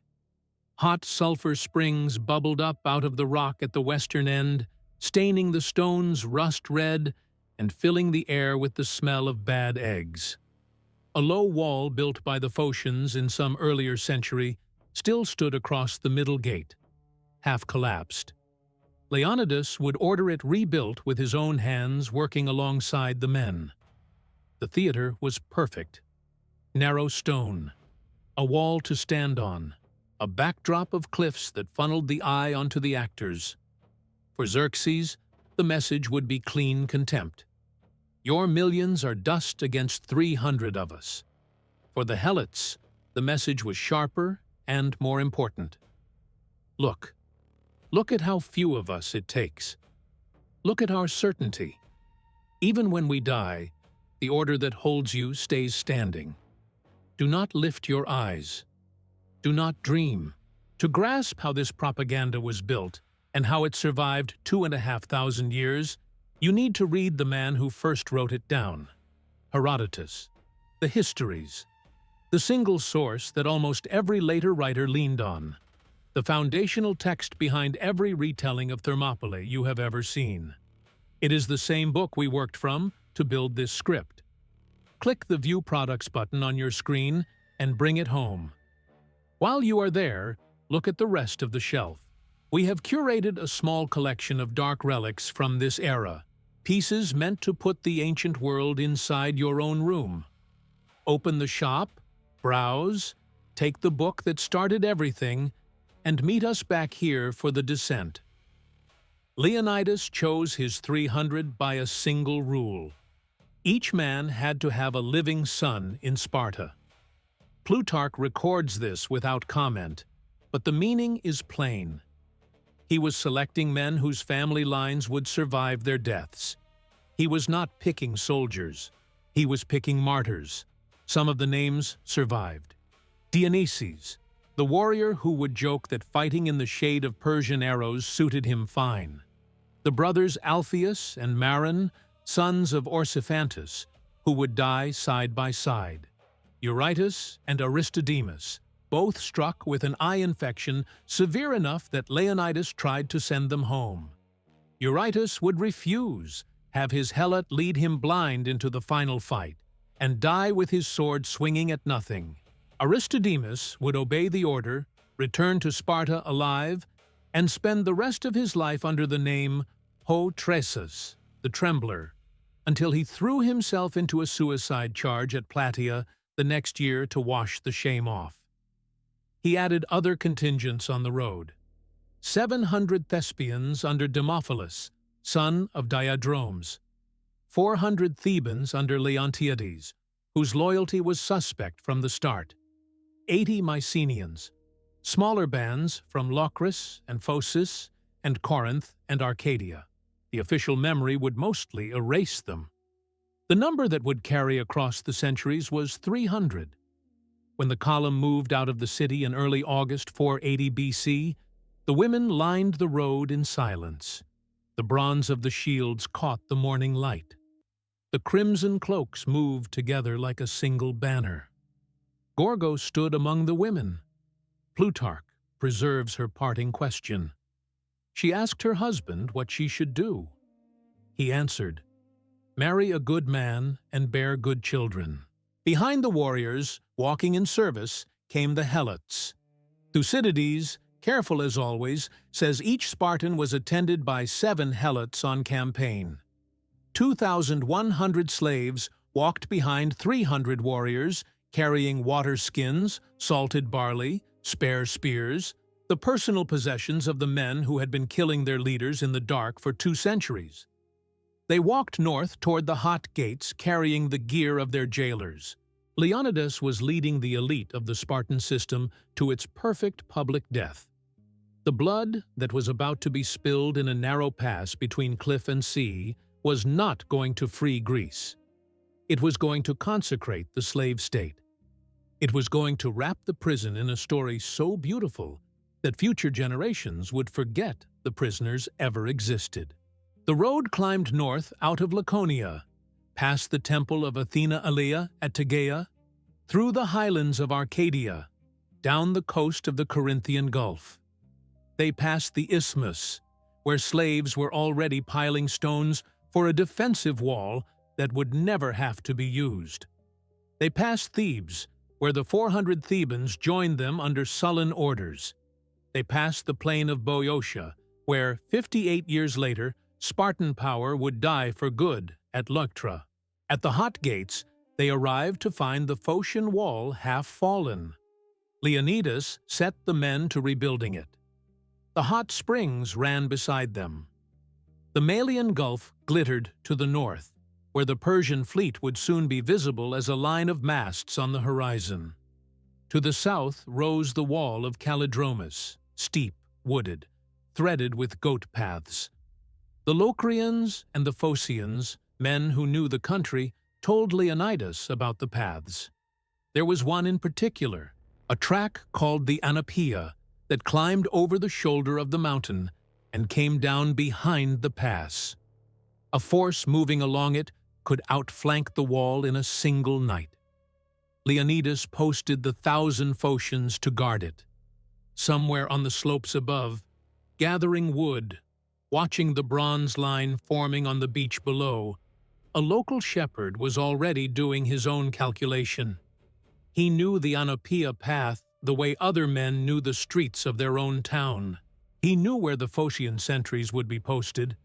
Hot sulfur springs bubbled up out of the rock at the western end, staining the stones rust red and filling the air with the smell of bad eggs. A low wall built by the Phocians in some earlier century still stood across the middle gate, half collapsed. Leonidas would order it rebuilt with his own hands, working alongside the men. The theater was perfect. Narrow stone, a wall to stand on, a backdrop of cliffs that funneled the eye onto the actors. For Xerxes, the message would be clean contempt. Your millions are dust against 300 of us. For the Helots, the message was sharper and more important. Look at how few of us it takes. Look at our certainty. Even when we die, the order that holds you stays standing. Do not lift your eyes. Do not dream. To grasp how this propaganda was built and how it survived 2,500 years, you need to read the man who first wrote it down, Herodotus. The histories, the single source that almost every later writer leaned on, the foundational text behind every retelling of Thermopylae you have ever seen. It is the same book we worked from to build this script. Click the View Products button on your screen and bring it home. While you are there, look at the rest of the shelf. We have curated a small collection of dark relics from this era, pieces meant to put the ancient world inside your own room. Open the shop, browse, take the book that started everything, and meet us back here for the descent. Leonidas chose his 300 by a single rule. Each man had to have a living son in Sparta. Plutarch records this without comment, but the meaning is plain. He was selecting men whose family lines would survive their deaths. He was not picking soldiers. He was picking martyrs. Some of the names survived. Dionysus, the warrior who would joke that fighting in the shade of Persian arrows suited him fine. The brothers Alpheus and Maron, sons of Ephialtes, who would die side by side. Eurytus and Aristodemus, both struck with an eye infection severe enough that Leonidas tried to send them home. Eurytus would refuse, have his Helot lead him blind into the final fight, and die with his sword swinging at nothing. Aristodemus would obey the order, return to Sparta alive, and spend the rest of his life under the name Tresus, the Trembler, until he threw himself into a suicide charge at Plataea the next year to wash the shame off. He added other contingents on the road. 700 Thespians under Demophilus, son of Diadromes. 400 Thebans under Leontiades, whose loyalty was suspect from the start. 80 Mycenaeans. Smaller bands from Locris and Phocis and Corinth and Arcadia. The official memory would mostly erase them. The number that would carry across the centuries was 300. When the column moved out of the city in early August 480 BC, the women lined the road in silence. The bronze of the shields caught the morning light. The crimson cloaks moved together like a single banner. Gorgo stood among the women. Plutarch preserves her parting question. She asked her husband what she should do. He answered, "Marry a good man and bear good children." Behind the warriors, walking in service, came the Helots. Thucydides, careful as always, says each Spartan was attended by 7 Helots on campaign. 2,100 slaves walked behind 300 warriors, carrying water skins, salted barley, spare spears, the personal possessions of the men who had been killing their leaders in the dark for 2 centuries. They walked north toward the hot gates carrying the gear of their jailers. Leonidas was leading the elite of the Spartan system to its perfect public death. The blood that was about to be spilled in a narrow pass between cliff and sea was not going to free Greece. It was going to consecrate the slave state. It was going to wrap the prison in a story so beautiful that future generations would forget the prisoners ever existed. The road climbed north out of Laconia, past the temple of Athena Alea at Tegea, through the highlands of Arcadia, down the coast of the Corinthian Gulf. They passed the Isthmus, where slaves were already piling stones for a defensive wall that would never have to be used. They passed Thebes, where the 400 Thebans joined them under sullen orders. They passed the plain of Boeotia, where, 58 years later, Spartan power would die for good at Leuctra. At the hot gates, they arrived to find the Phocian wall half fallen. Leonidas set the men to rebuilding it. The hot springs ran beside them. The Malian Gulf glittered to the north, where the Persian fleet would soon be visible as a line of masts on the horizon. To the south rose the wall of Calidromus, steep, wooded, threaded with goat paths. The Locrians and the Phocians, men who knew the country, told Leonidas about the paths. There was one in particular, a track called the Anapeia, that climbed over the shoulder of the mountain and came down behind the pass. A force moving along it could outflank the wall in a single night. Leonidas posted the 1,000 Phocians to guard it. Somewhere on the slopes above, gathering wood, watching the bronze line forming on the beach below, a local shepherd was already doing his own calculation. He knew the Anapeia path the way other men knew the streets of their own town. He knew where the Phocian sentries would be posted,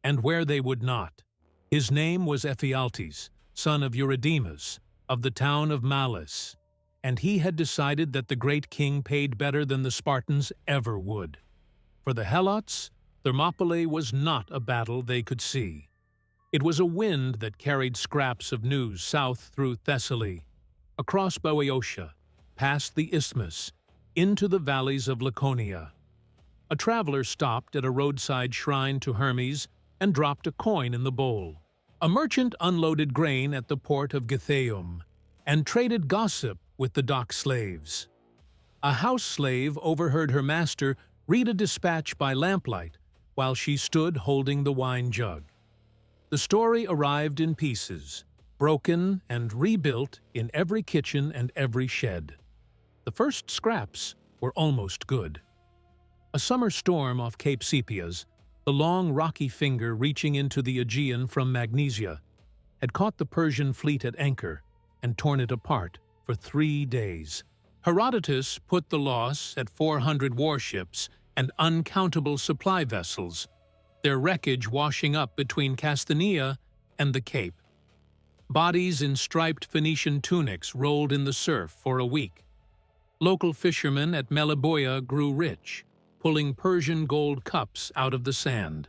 and where they would not. His name was Ephialtes, son of Eurydemus, of the town of Malis, and he had decided that the great king paid better than the Spartans ever would. For the Helots, Thermopylae was not a battle they could see. It was a wind that carried scraps of news south through Thessaly, across Boeotia, past the Isthmus, into the valleys of Laconia. A traveler stopped at a roadside shrine to Hermes and dropped a coin in the bowl. A merchant unloaded grain at the port of Gythaeum and traded gossip with the dock slaves. A house slave overheard her master read a dispatch by lamplight while she stood holding the wine jug. The story arrived in pieces, broken and rebuilt in every kitchen and every shed. The first scraps were almost good. A summer storm off Cape Sepias, the long rocky finger reaching into the Aegean from Magnesia, had caught the Persian fleet at anchor and torn it apart for 3 days. Herodotus put the loss at 400 warships and uncountable supply vessels, their wreckage washing up between Casthanea and the Cape. Bodies in striped Phoenician tunics rolled in the surf for a week. Local fishermen at Meliboea grew rich, pulling Persian gold cups out of the sand.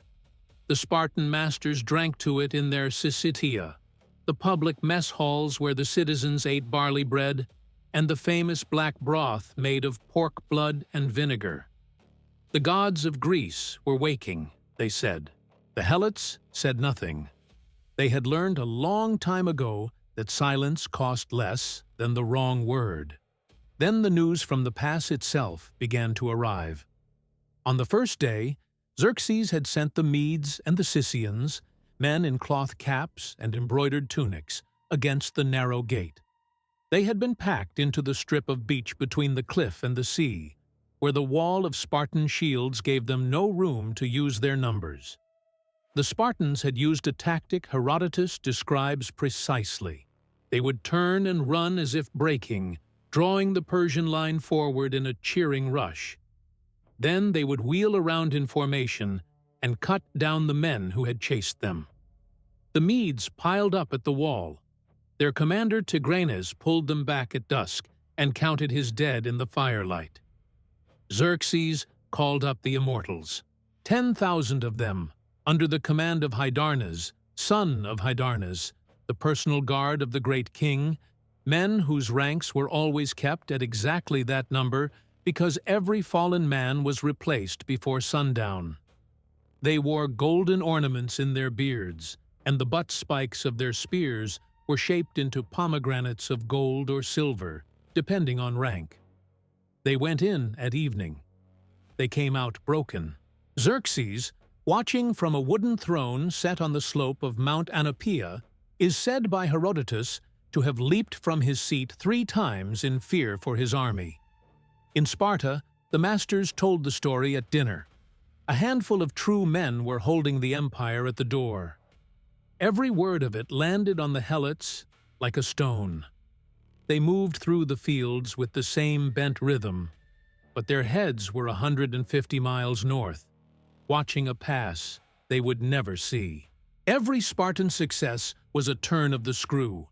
The Spartan masters drank to it in their Syssitia, the public mess halls where the citizens ate barley bread, and the famous black broth made of pork blood and vinegar. The gods of Greece were waking, they said. The Helots said nothing. They had learned a long time ago that silence cost less than the wrong word. Then the news from the pass itself began to arrive. On the first day, Xerxes had sent the Medes and the Scythians, men in cloth caps and embroidered tunics, against the narrow gate. They had been packed into the strip of beach between the cliff and the sea, where the wall of Spartan shields gave them no room to use their numbers. The Spartans had used a tactic Herodotus describes precisely. They would turn and run as if breaking, drawing the Persian line forward in a cheering rush. Then they would wheel around in formation and cut down the men who had chased them. The Medes piled up at the wall. Their commander Tigranes pulled them back at dusk and counted his dead in the firelight. Xerxes called up the immortals, 10,000 of them, under the command of Hydarnes, son of Hydarnes, the personal guard of the great king, men whose ranks were always kept at exactly that number because every fallen man was replaced before sundown. They wore golden ornaments in their beards, and the butt spikes of their spears were shaped into pomegranates of gold or silver, depending on rank. They went in at evening. They came out broken. Xerxes, watching from a wooden throne set on the slope of Mount Anapeia, is said by Herodotus to have leaped from his seat 3 times in fear for his army. In Sparta, the masters told the story at dinner. A handful of true men were holding the empire at the door. Every word of it landed on the Helots like a stone. They moved through the fields with the same bent rhythm, but their heads were 150 miles north, watching a pass they would never see. Every Spartan success was a turn of the screw.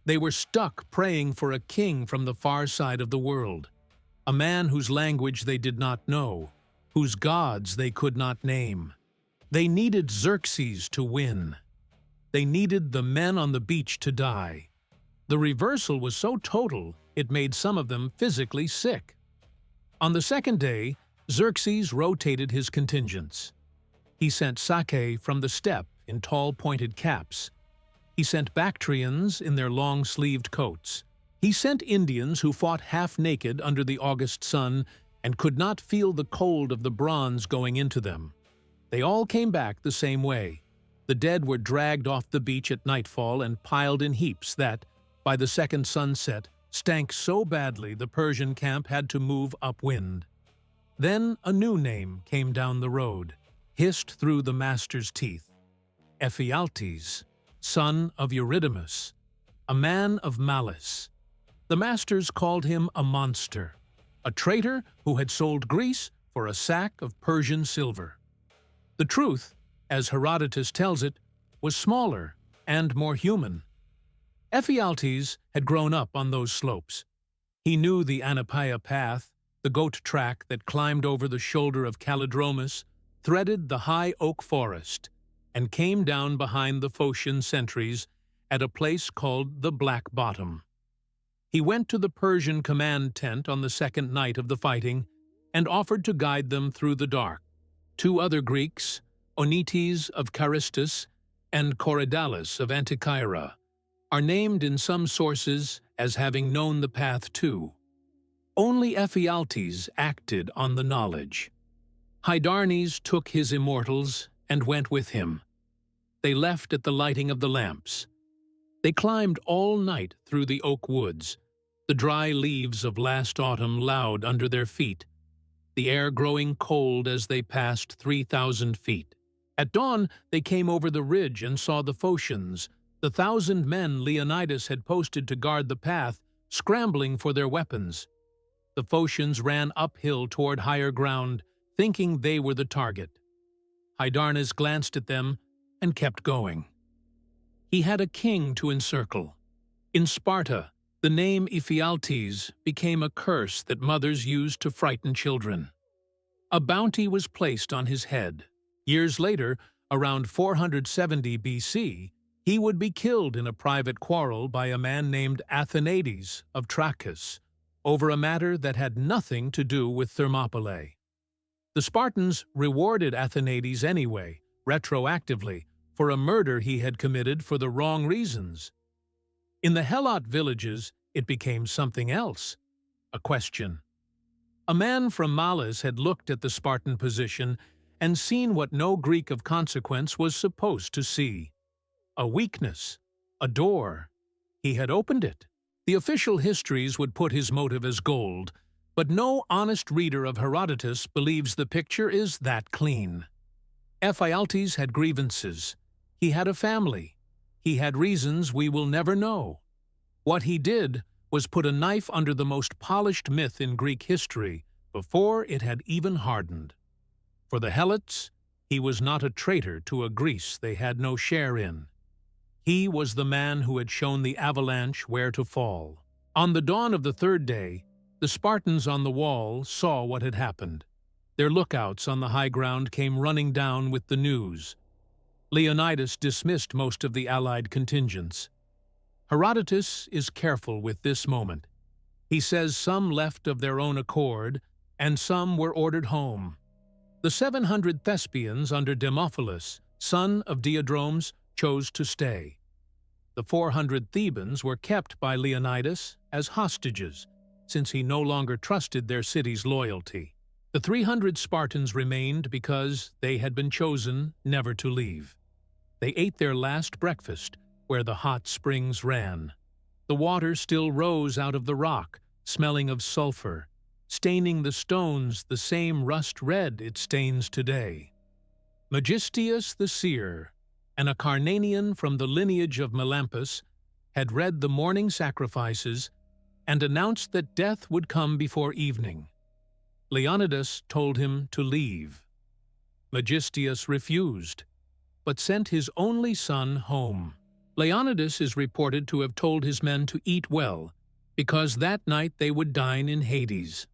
They were stuck praying for a king from the far side of the world, a man whose language they did not know, whose gods they could not name. They needed Xerxes to win. They needed the men on the beach to die. The reversal was so total, it made some of them physically sick. On the second day, Xerxes rotated his contingents. He sent Sake from the steppe in tall pointed caps. He sent Bactrians in their long-sleeved coats. He sent Indians who fought half-naked under the August sun and could not feel the cold of the bronze going into them. They all came back the same way. The dead were dragged off the beach at nightfall and piled in heaps that, by the second sunset, stank so badly the Persian camp had to move upwind. Then a new name came down the road, hissed through the master's teeth. Ephialtes, son of Eurydemus, a man of malice. The masters called him a monster. a traitor who had sold Greece for a sack of Persian silver. The truth, as Herodotus tells it, was smaller and more human. Ephialtes had grown up on those slopes. He knew the Anapaia path, the goat track that climbed over the shoulder of Calidromus, threaded the high oak forest, and came down behind the Phocian sentries at a place called the Black Bottom. He went to the Persian command tent on the second night of the fighting and offered to guide them through the dark. Two other Greeks, Onites of Charistus and Corydalus of Antikyra, are named in some sources as having known the path too. Only Ephialtes acted on the knowledge. Hydarnes took his immortals and went with him. They left at the lighting of the lamps. They climbed all night through the oak woods, the dry leaves of last autumn loud under their feet, the air growing cold as they passed 3,000 feet. At dawn, they came over the ridge and saw the Phocians, the 1,000 men Leonidas had posted to guard the path, scrambling for their weapons. The Phocians ran uphill toward higher ground, thinking they were the target. Hydarnes glanced at them and kept going. He had a king to encircle. In Sparta, the name Ephialtes became a curse that mothers used to frighten children. A bounty was placed on his head. Years later, around 470 BC, he would be killed in a private quarrel by a man named Athenades of Trachis over a matter that had nothing to do with Thermopylae. The Spartans rewarded Athenades anyway, retroactively, for a murder he had committed for the wrong reasons. In the Helot villages, it became something else, a question. A man from Malis had looked at the Spartan position and seen what no Greek of consequence was supposed to see. A weakness, a door. He had opened it. The official histories would put his motive as gold, but no honest reader of Herodotus believes the picture is that clean. Ephialtes had grievances. He had a family. He had reasons we will never know. What he did was put a knife under the most polished myth in Greek history before it had even hardened. For the Helots, he was not a traitor to a Greece they had no share in. He was the man who had shown the avalanche where to fall. On the dawn of the third day, the Spartans on the wall saw what had happened. Their lookouts on the high ground came running down with the news. Leonidas dismissed most of the allied contingents. Herodotus is careful with this moment. He says some left of their own accord, and some were ordered home. The 700 Thespians under Demophilus, son of Diodromes, chose to stay. The 400 Thebans were kept by Leonidas as hostages, since he no longer trusted their city's loyalty. The 300 Spartans remained because they had been chosen never to leave. They ate their last breakfast where the hot springs ran. The water still rose out of the rock, smelling of sulfur, staining the stones the same rust red it stains today. Megistius the seer, an Acarnanian from the lineage of Melampus, had read the morning sacrifices and announced that death would come before evening. Leonidas told him to leave. Megistius refused, but sent his only son home. Leonidas is reported to have told his men to eat well, because that night they would dine in Hades.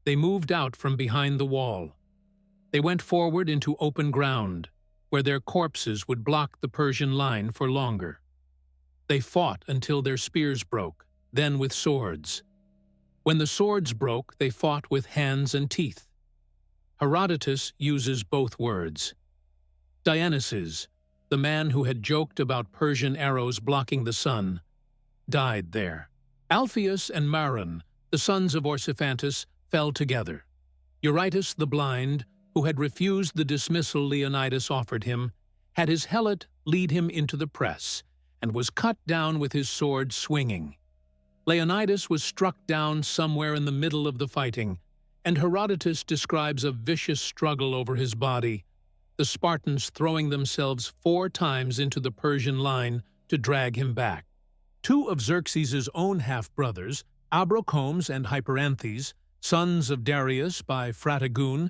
They moved out from behind the wall. They went forward into open ground, where their corpses would block the Persian line for longer. They fought until their spears broke, then with swords. When the swords broke, they fought with hands and teeth. Herodotus uses both words. Dionysus, the man who had joked about Persian arrows blocking the sun, died there. Alpheus and Maron, the sons of Orsifantus, fell together. Eurytus the blind, who had refused the dismissal Leonidas offered him, had his helot lead him into the press, and was cut down with his sword swinging. Leonidas was struck down somewhere in the middle of the fighting, and Herodotus describes a vicious struggle over his body, the Spartans throwing themselves 4 times into the Persian line to drag him back. 2 of Xerxes' own half-brothers, Abrocomes and Hyperanthes, sons of Darius by Fratagoon,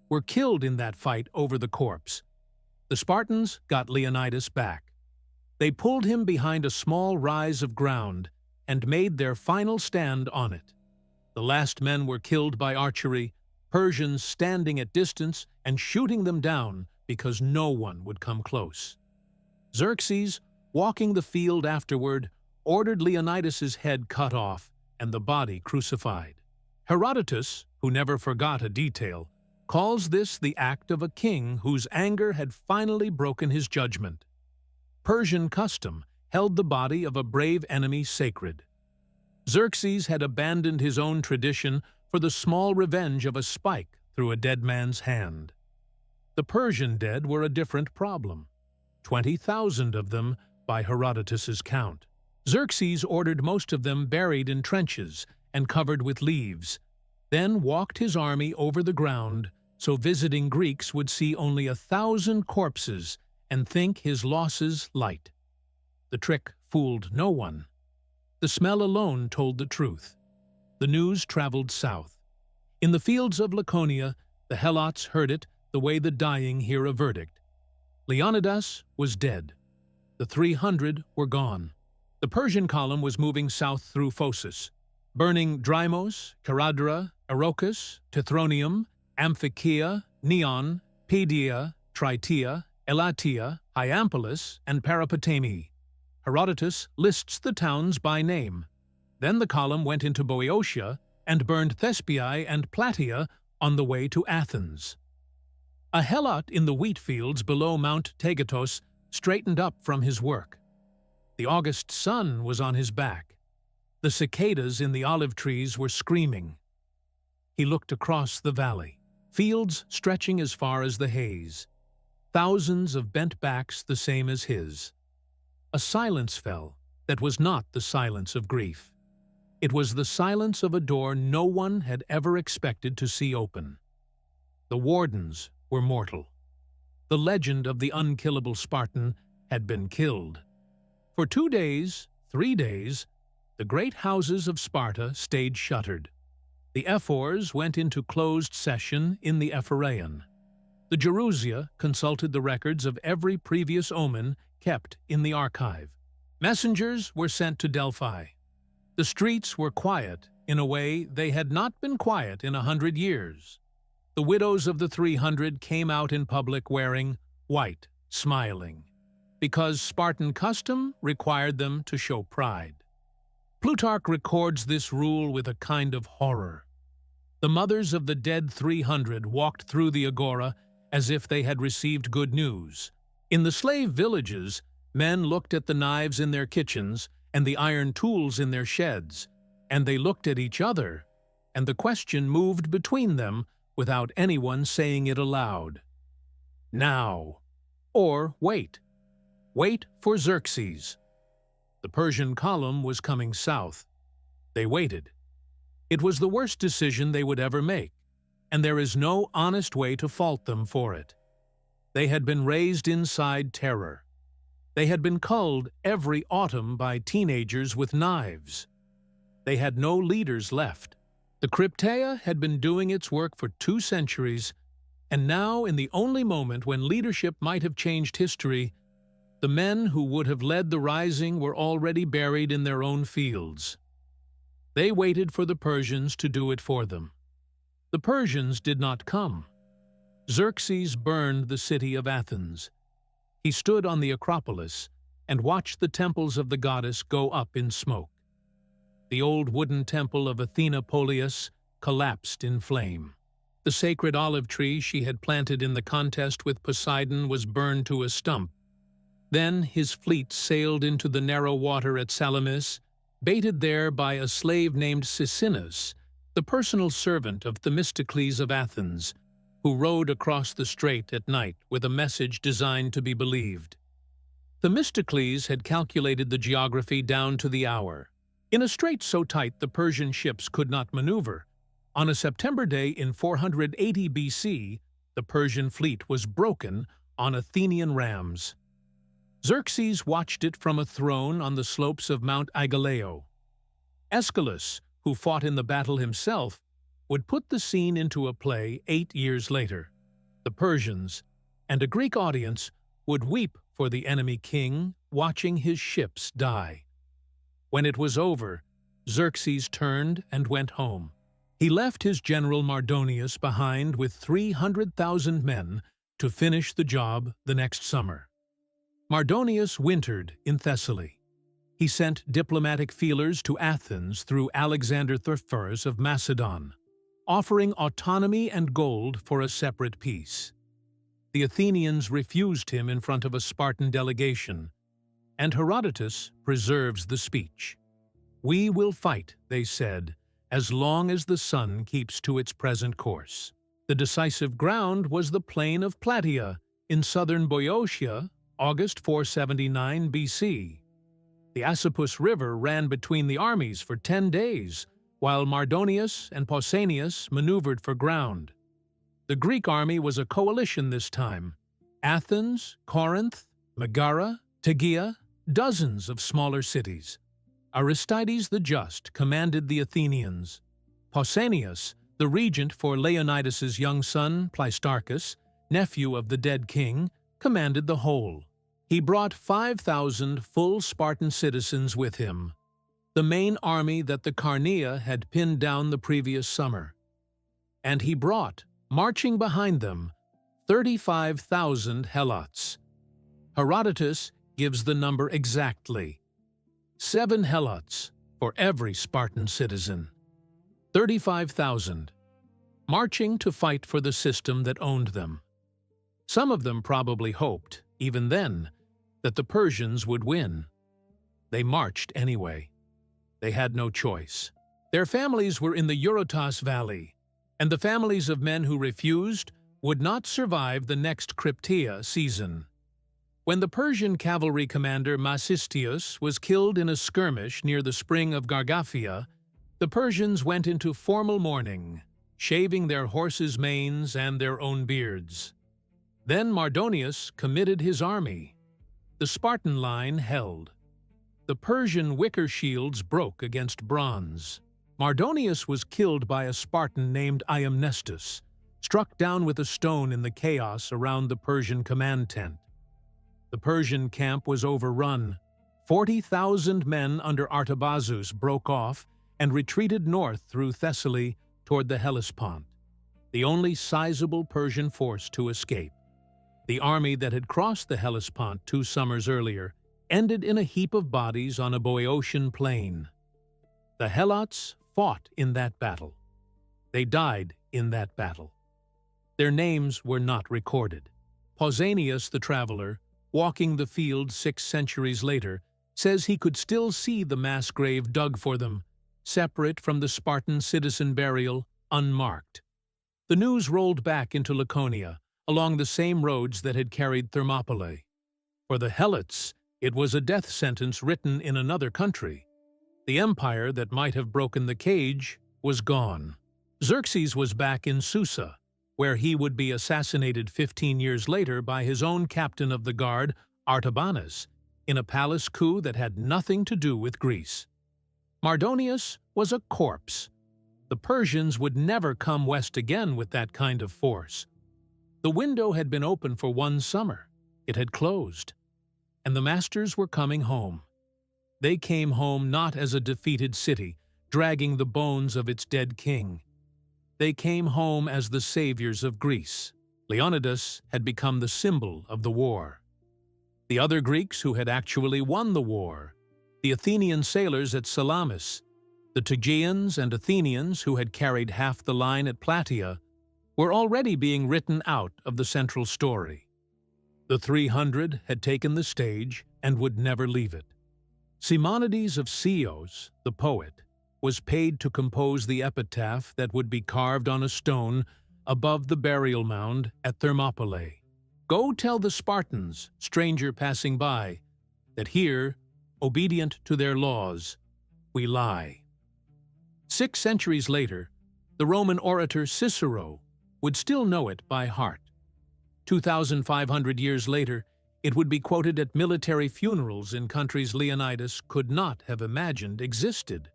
were killed in that fight over the corpse. The Spartans got Leonidas back. They pulled him behind a small rise of ground and made their final stand on it. The last men were killed by archery, Persians standing at distance and shooting them down because no one would come close. Xerxes, walking the field afterward, ordered Leonidas's head cut off and the body crucified. Herodotus, who never forgot a detail, calls this the act of a king whose anger had finally broken his judgment. Persian custom held the body of a brave enemy sacred. Xerxes had abandoned his own tradition for the small revenge of a spike through a dead man's hand. The Persian dead were a different problem. 20,000 of them by Herodotus's count. Xerxes ordered most of them buried in trenches and covered with leaves, then walked his army over the ground so visiting Greeks would see only 1,000 corpses and think his losses light. The trick fooled no one. The smell alone told the truth. The news traveled south. In the fields of Laconia, the Helots heard it the way the dying hear a verdict. Leonidas was dead. The 300 were gone. The Persian column was moving south through Phocis, burning Drymos, Charadra, Arocus, Tithronium, Amphicia, Neon, Pedia, Tritia, Elatia, Hyampolis, and Parapotami. Herodotus lists the towns by name. Then the column went into Boeotia and burned Thespiae and Plataea on the way to Athens. A helot in the wheat fields below Mount Tegetos straightened up from his work. The August sun was on his back. The cicadas in the olive trees were screaming. He looked across the valley, fields stretching as far as the haze, thousands of bent backs the same as his. A silence fell that was not the silence of grief. It was the silence of a door no one had ever expected to see open. The wardens were mortal. The legend of the unkillable Spartan had been killed. For 2 days, 3 days, the great houses of Sparta stayed shuttered. The ephors went into closed session in the Ephyrean. The Gerousia consulted the records of every previous omen kept in the archive. Messengers were sent to Delphi. The streets were quiet in a way they had not been quiet in 100 years. The widows of the 300 came out in public wearing white, smiling, because Spartan custom required them to show pride. Plutarch records this rule with a kind of horror. The mothers of the dead 300 walked through the agora as if they had received good news. In the slave villages, men looked at the knives in their kitchens and the iron tools in their sheds, and they looked at each other, and the question moved between them without anyone saying it aloud. Now, or wait. Wait for Xerxes. The Persian column was coming south. They waited. It was the worst decision they would ever make, and there is no honest way to fault them for it. They had been raised inside terror. They had been culled every autumn by teenagers with knives. They had no leaders left. The Krypteia had been doing its work for 2 centuries, and now, in the only moment when leadership might have changed history, the men who would have led the rising were already buried in their own fields. They waited for the Persians to do it for them. The Persians did not come. Xerxes burned the city of Athens. He stood on the Acropolis and watched the temples of the goddess go up in smoke. The old wooden temple of Athena Polias collapsed in flame. The sacred olive tree she had planted in the contest with Poseidon was burned to a stump. Then his fleet sailed into the narrow water at Salamis, baited there by a slave named Sisinus, the personal servant of Themistocles of Athens, who rowed across the strait at night with a message designed to be believed. Themistocles had calculated the geography down to the hour. In a strait so tight the Persian ships could not maneuver, on a September day in 480 BC, the Persian fleet was broken on Athenian rams. Xerxes watched it from a throne on the slopes of Mount Aigaleo. Aeschylus, who fought in the battle himself, would put the scene into a play 8 years later. The Persians and a Greek audience would weep for the enemy king, watching his ships die. When it was over, Xerxes turned and went home. He left his general Mardonius behind with 300,000 men to finish the job the next summer. Mardonius wintered in Thessaly. He sent diplomatic feelers to Athens through Alexander III of Macedon, offering autonomy and gold for a separate peace. The Athenians refused him in front of a Spartan delegation, and Herodotus preserves the speech. "We will fight," they said, "as long as the sun keeps to its present course." The decisive ground was the plain of Plataea in southern Boeotia, August 479 BC. The Asopus River ran between the armies for 10 days, while Mardonius and Pausanias maneuvered for ground. The Greek army was a coalition this time. Athens, Corinth, Megara, Tegea, dozens of smaller cities. Aristides the Just commanded the Athenians. Pausanias, the regent for Leonidas's young son, Pleistarchus, nephew of the dead king, commanded the whole. He brought 5,000 full Spartan citizens with him, the main army that the Carnea had pinned down the previous summer. And he brought, marching behind them, 35,000 Helots. Herodotus gives the number exactly: 7 Helots for every Spartan citizen. 35,000, marching to fight for the system that owned them. Some of them probably hoped, even then, that the Persians would win. They marched anyway. They had no choice. Their families were in the Eurotas Valley, and the families of men who refused would not survive the next Krypteia season. When the Persian cavalry commander Masistius was killed in a skirmish near the spring of Gargaphia, the Persians went into formal mourning, shaving their horses' manes and their own beards. Then Mardonius committed his army. The Spartan line held. The Persian wicker shields broke against bronze. Mardonius was killed by a Spartan named Iamnestus, struck down with a stone in the chaos around the Persian command tent. The Persian camp was overrun. 40,000 men under Artabazus broke off and retreated north through Thessaly toward the Hellespont, the only sizable Persian force to escape. The army that had crossed the Hellespont 2 summers earlier ended in a heap of bodies on a Boeotian plain. The Helots fought in that battle. They died in that battle. Their names were not recorded. Pausanias the traveler, walking the field 6 centuries later, says he could still see the mass grave dug for them, separate from the Spartan citizen burial, unmarked. The news rolled back into Laconia, along the same roads that had carried Thermopylae. For the Helots, it was a death sentence written in another country. The empire that might have broken the cage was gone. Xerxes was back in Susa, where he would be assassinated 15 years later by his own captain of the guard, Artabanus, in a palace coup that had nothing to do with Greece. Mardonius was a corpse. The Persians would never come west again with that kind of force. The window had been open for 1 summer. It had closed. And the masters were coming home. They came home not as a defeated city, dragging the bones of its dead king. They came home as the saviors of Greece. Leonidas had become the symbol of the war. The other Greeks who had actually won the war, the Athenian sailors at Salamis, the Tegeans and Athenians who had carried half the line at Plataea, were already being written out of the central story. The 300 had taken the stage and would never leave it. Simonides of Ceos, the poet, was paid to compose the epitaph that would be carved on a stone above the burial mound at Thermopylae. "Go tell the Spartans, stranger passing by, that here, obedient to their laws, we lie." 6 centuries later, the Roman orator Cicero would still know it by heart. 2,500 years later, it would be quoted at military funerals in countries Leonidas could not have imagined existed.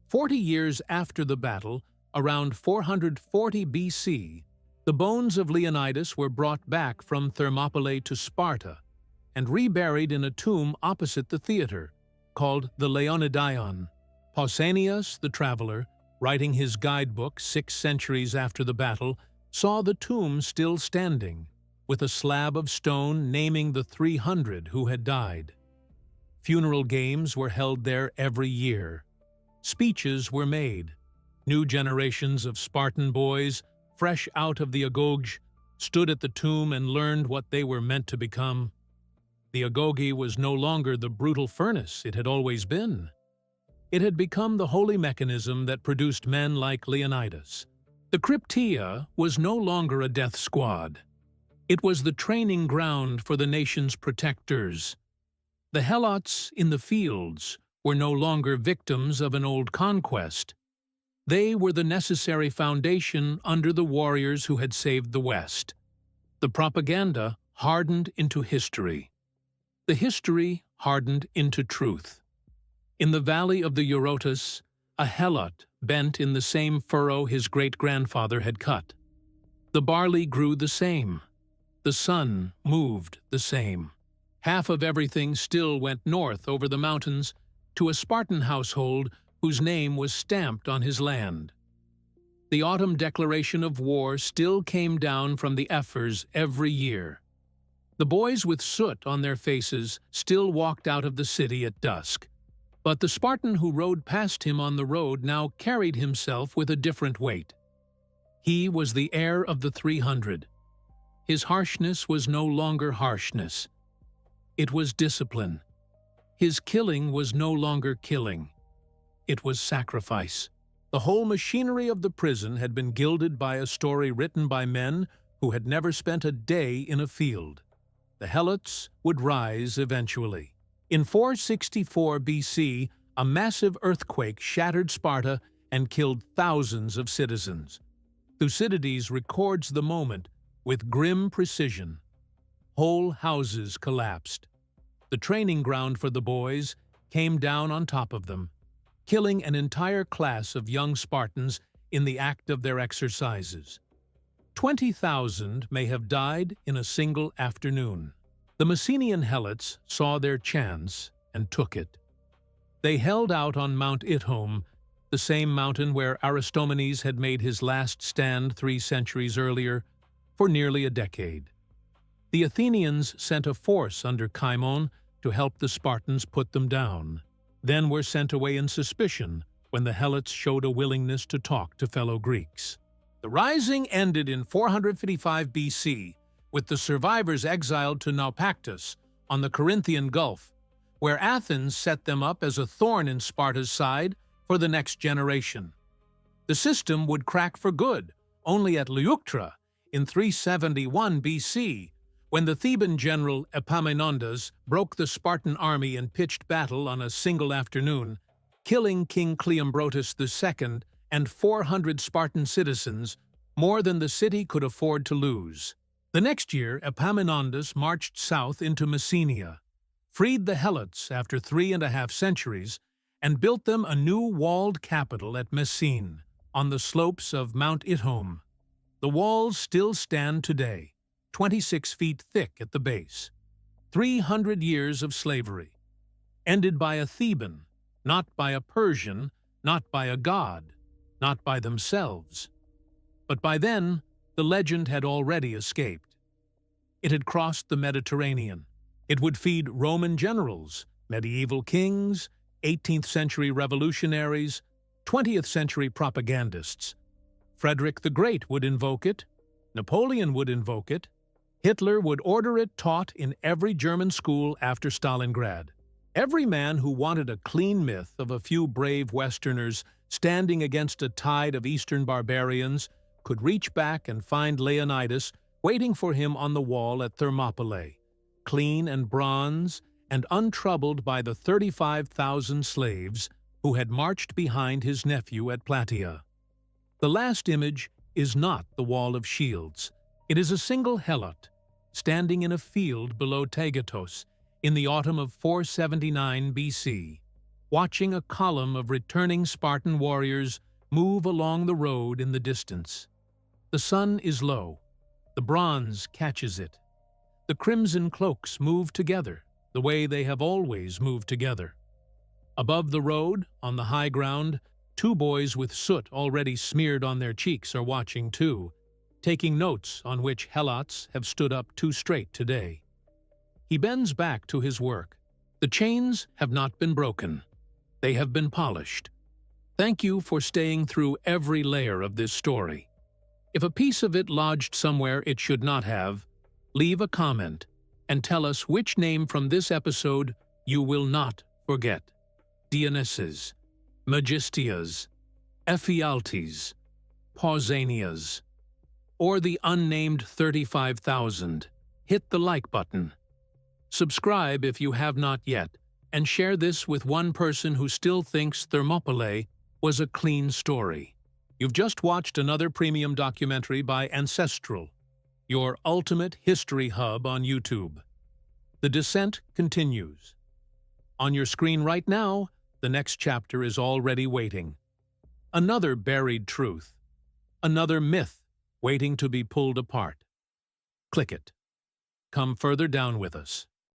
40 years after the battle, around 440 BC, the bones of Leonidas were brought back from Thermopylae to Sparta and reburied in a tomb opposite the theater, called the Leonidaion. Pausanias, the traveler, writing his guidebook 6 centuries after the battle, saw the tomb still standing, with a slab of stone naming the 300 who had died. Funeral games were held there every year. Speeches were made. New generations of Spartan boys, fresh out of the agoge, stood at the tomb and learned what they were meant to become. The agoge was no longer the brutal furnace it had always been. It had become the holy mechanism that produced men like Leonidas. The Krypteia was no longer a death squad. It was the training ground for the nation's protectors. The Helots in the fields were no longer victims of an old conquest. They were the necessary foundation under the warriors who had saved the West. The propaganda hardened into history. The history hardened into truth. In the valley of the Eurotas, a Helot bent in the same furrow his great-grandfather had cut. The barley grew the same. The sun moved the same. Half of everything still went north over the mountains to a Spartan household whose name was stamped on his land. The autumn declaration of war still came down from the Ephors every year. The boys with soot on their faces still walked out of the city at dusk. But the Spartan who rode past him on the road now carried himself with a different weight. He was the heir of the 300. His harshness was no longer harshness. It was discipline. His killing was no longer killing. It was sacrifice. The whole machinery of the prison had been gilded by a story written by men who had never spent a day in a field. The Helots would rise eventually. In 464 BC, a massive earthquake shattered Sparta and killed thousands of citizens. Thucydides records the moment with grim precision. Whole houses collapsed. The training ground for the boys came down on top of them, killing an entire class of young Spartans in the act of their exercises. 20,000 may have died in a single afternoon. The Messenian Helots saw their chance and took it. They held out on Mount Ithome, the same mountain where Aristomenes had made his last stand 3 centuries earlier, for nearly a decade. The Athenians sent a force under Cimon to help the Spartans put them down, then were sent away in suspicion when the Helots showed a willingness to talk to fellow Greeks. The rising ended in 455 BC, with the survivors exiled to Naupactus on the Corinthian Gulf, where Athens set them up as a thorn in Sparta's side for the next generation. The system would crack for good only at Leuctra in 371 BC, when the Theban general Epaminondas broke the Spartan army in pitched battle on a single afternoon, killing King Cleomenes II and 400 Spartan citizens, more than the city could afford to lose. The next year, Epaminondas marched south into Messenia, freed the Helots after 3.5 centuries, and built them a new walled capital at Messene, on the slopes of Mount Ithome. The walls still stand today, 26 feet thick at the base. 300 years of slavery, ended by a Theban, not by a Persian, not by a god, not by themselves. But by then, the legend had already escaped. It had crossed the Mediterranean. It would feed Roman generals, medieval kings, 18th century revolutionaries, 20th century propagandists. Frederick the Great would invoke it, Napoleon would invoke it, Hitler would order it taught in every German school after Stalingrad. Every man who wanted a clean myth of a few brave Westerners standing against a tide of Eastern barbarians could reach back and find Leonidas waiting for him on the wall at Thermopylae, clean and bronze and untroubled by the 35,000 slaves who had marched behind his nephew at Plataea. The last image is not the Wall of Shields. It is a single Helot, standing in a field below Tagatos in the autumn of 479 BC, watching a column of returning Spartan warriors move along the road in the distance. The sun is low. The bronze catches it. The crimson cloaks move together, the way they have always moved together. Above the road, on the high ground, two boys with soot already smeared on their cheeks are watching too, taking notes on which Helots have stood up too straight today. He bends back to his work. The chains have not been broken. They have been polished. Thank you for staying through every layer of this story. If a piece of it lodged somewhere it should not have, leave a comment and tell us which name from this episode you will not forget. Dionysus, Megistias, Ephialtes, Pausanias, or the unnamed 35,000. Hit the like button. Subscribe if you have not yet, and share this with one person who still thinks Thermopylae was a clean story. You've just watched another premium documentary by Ancestral, your ultimate history hub on YouTube. The descent continues. On your screen right now, the next chapter is already waiting. Another buried truth, another myth waiting to be pulled apart. Click it. Come further down with us.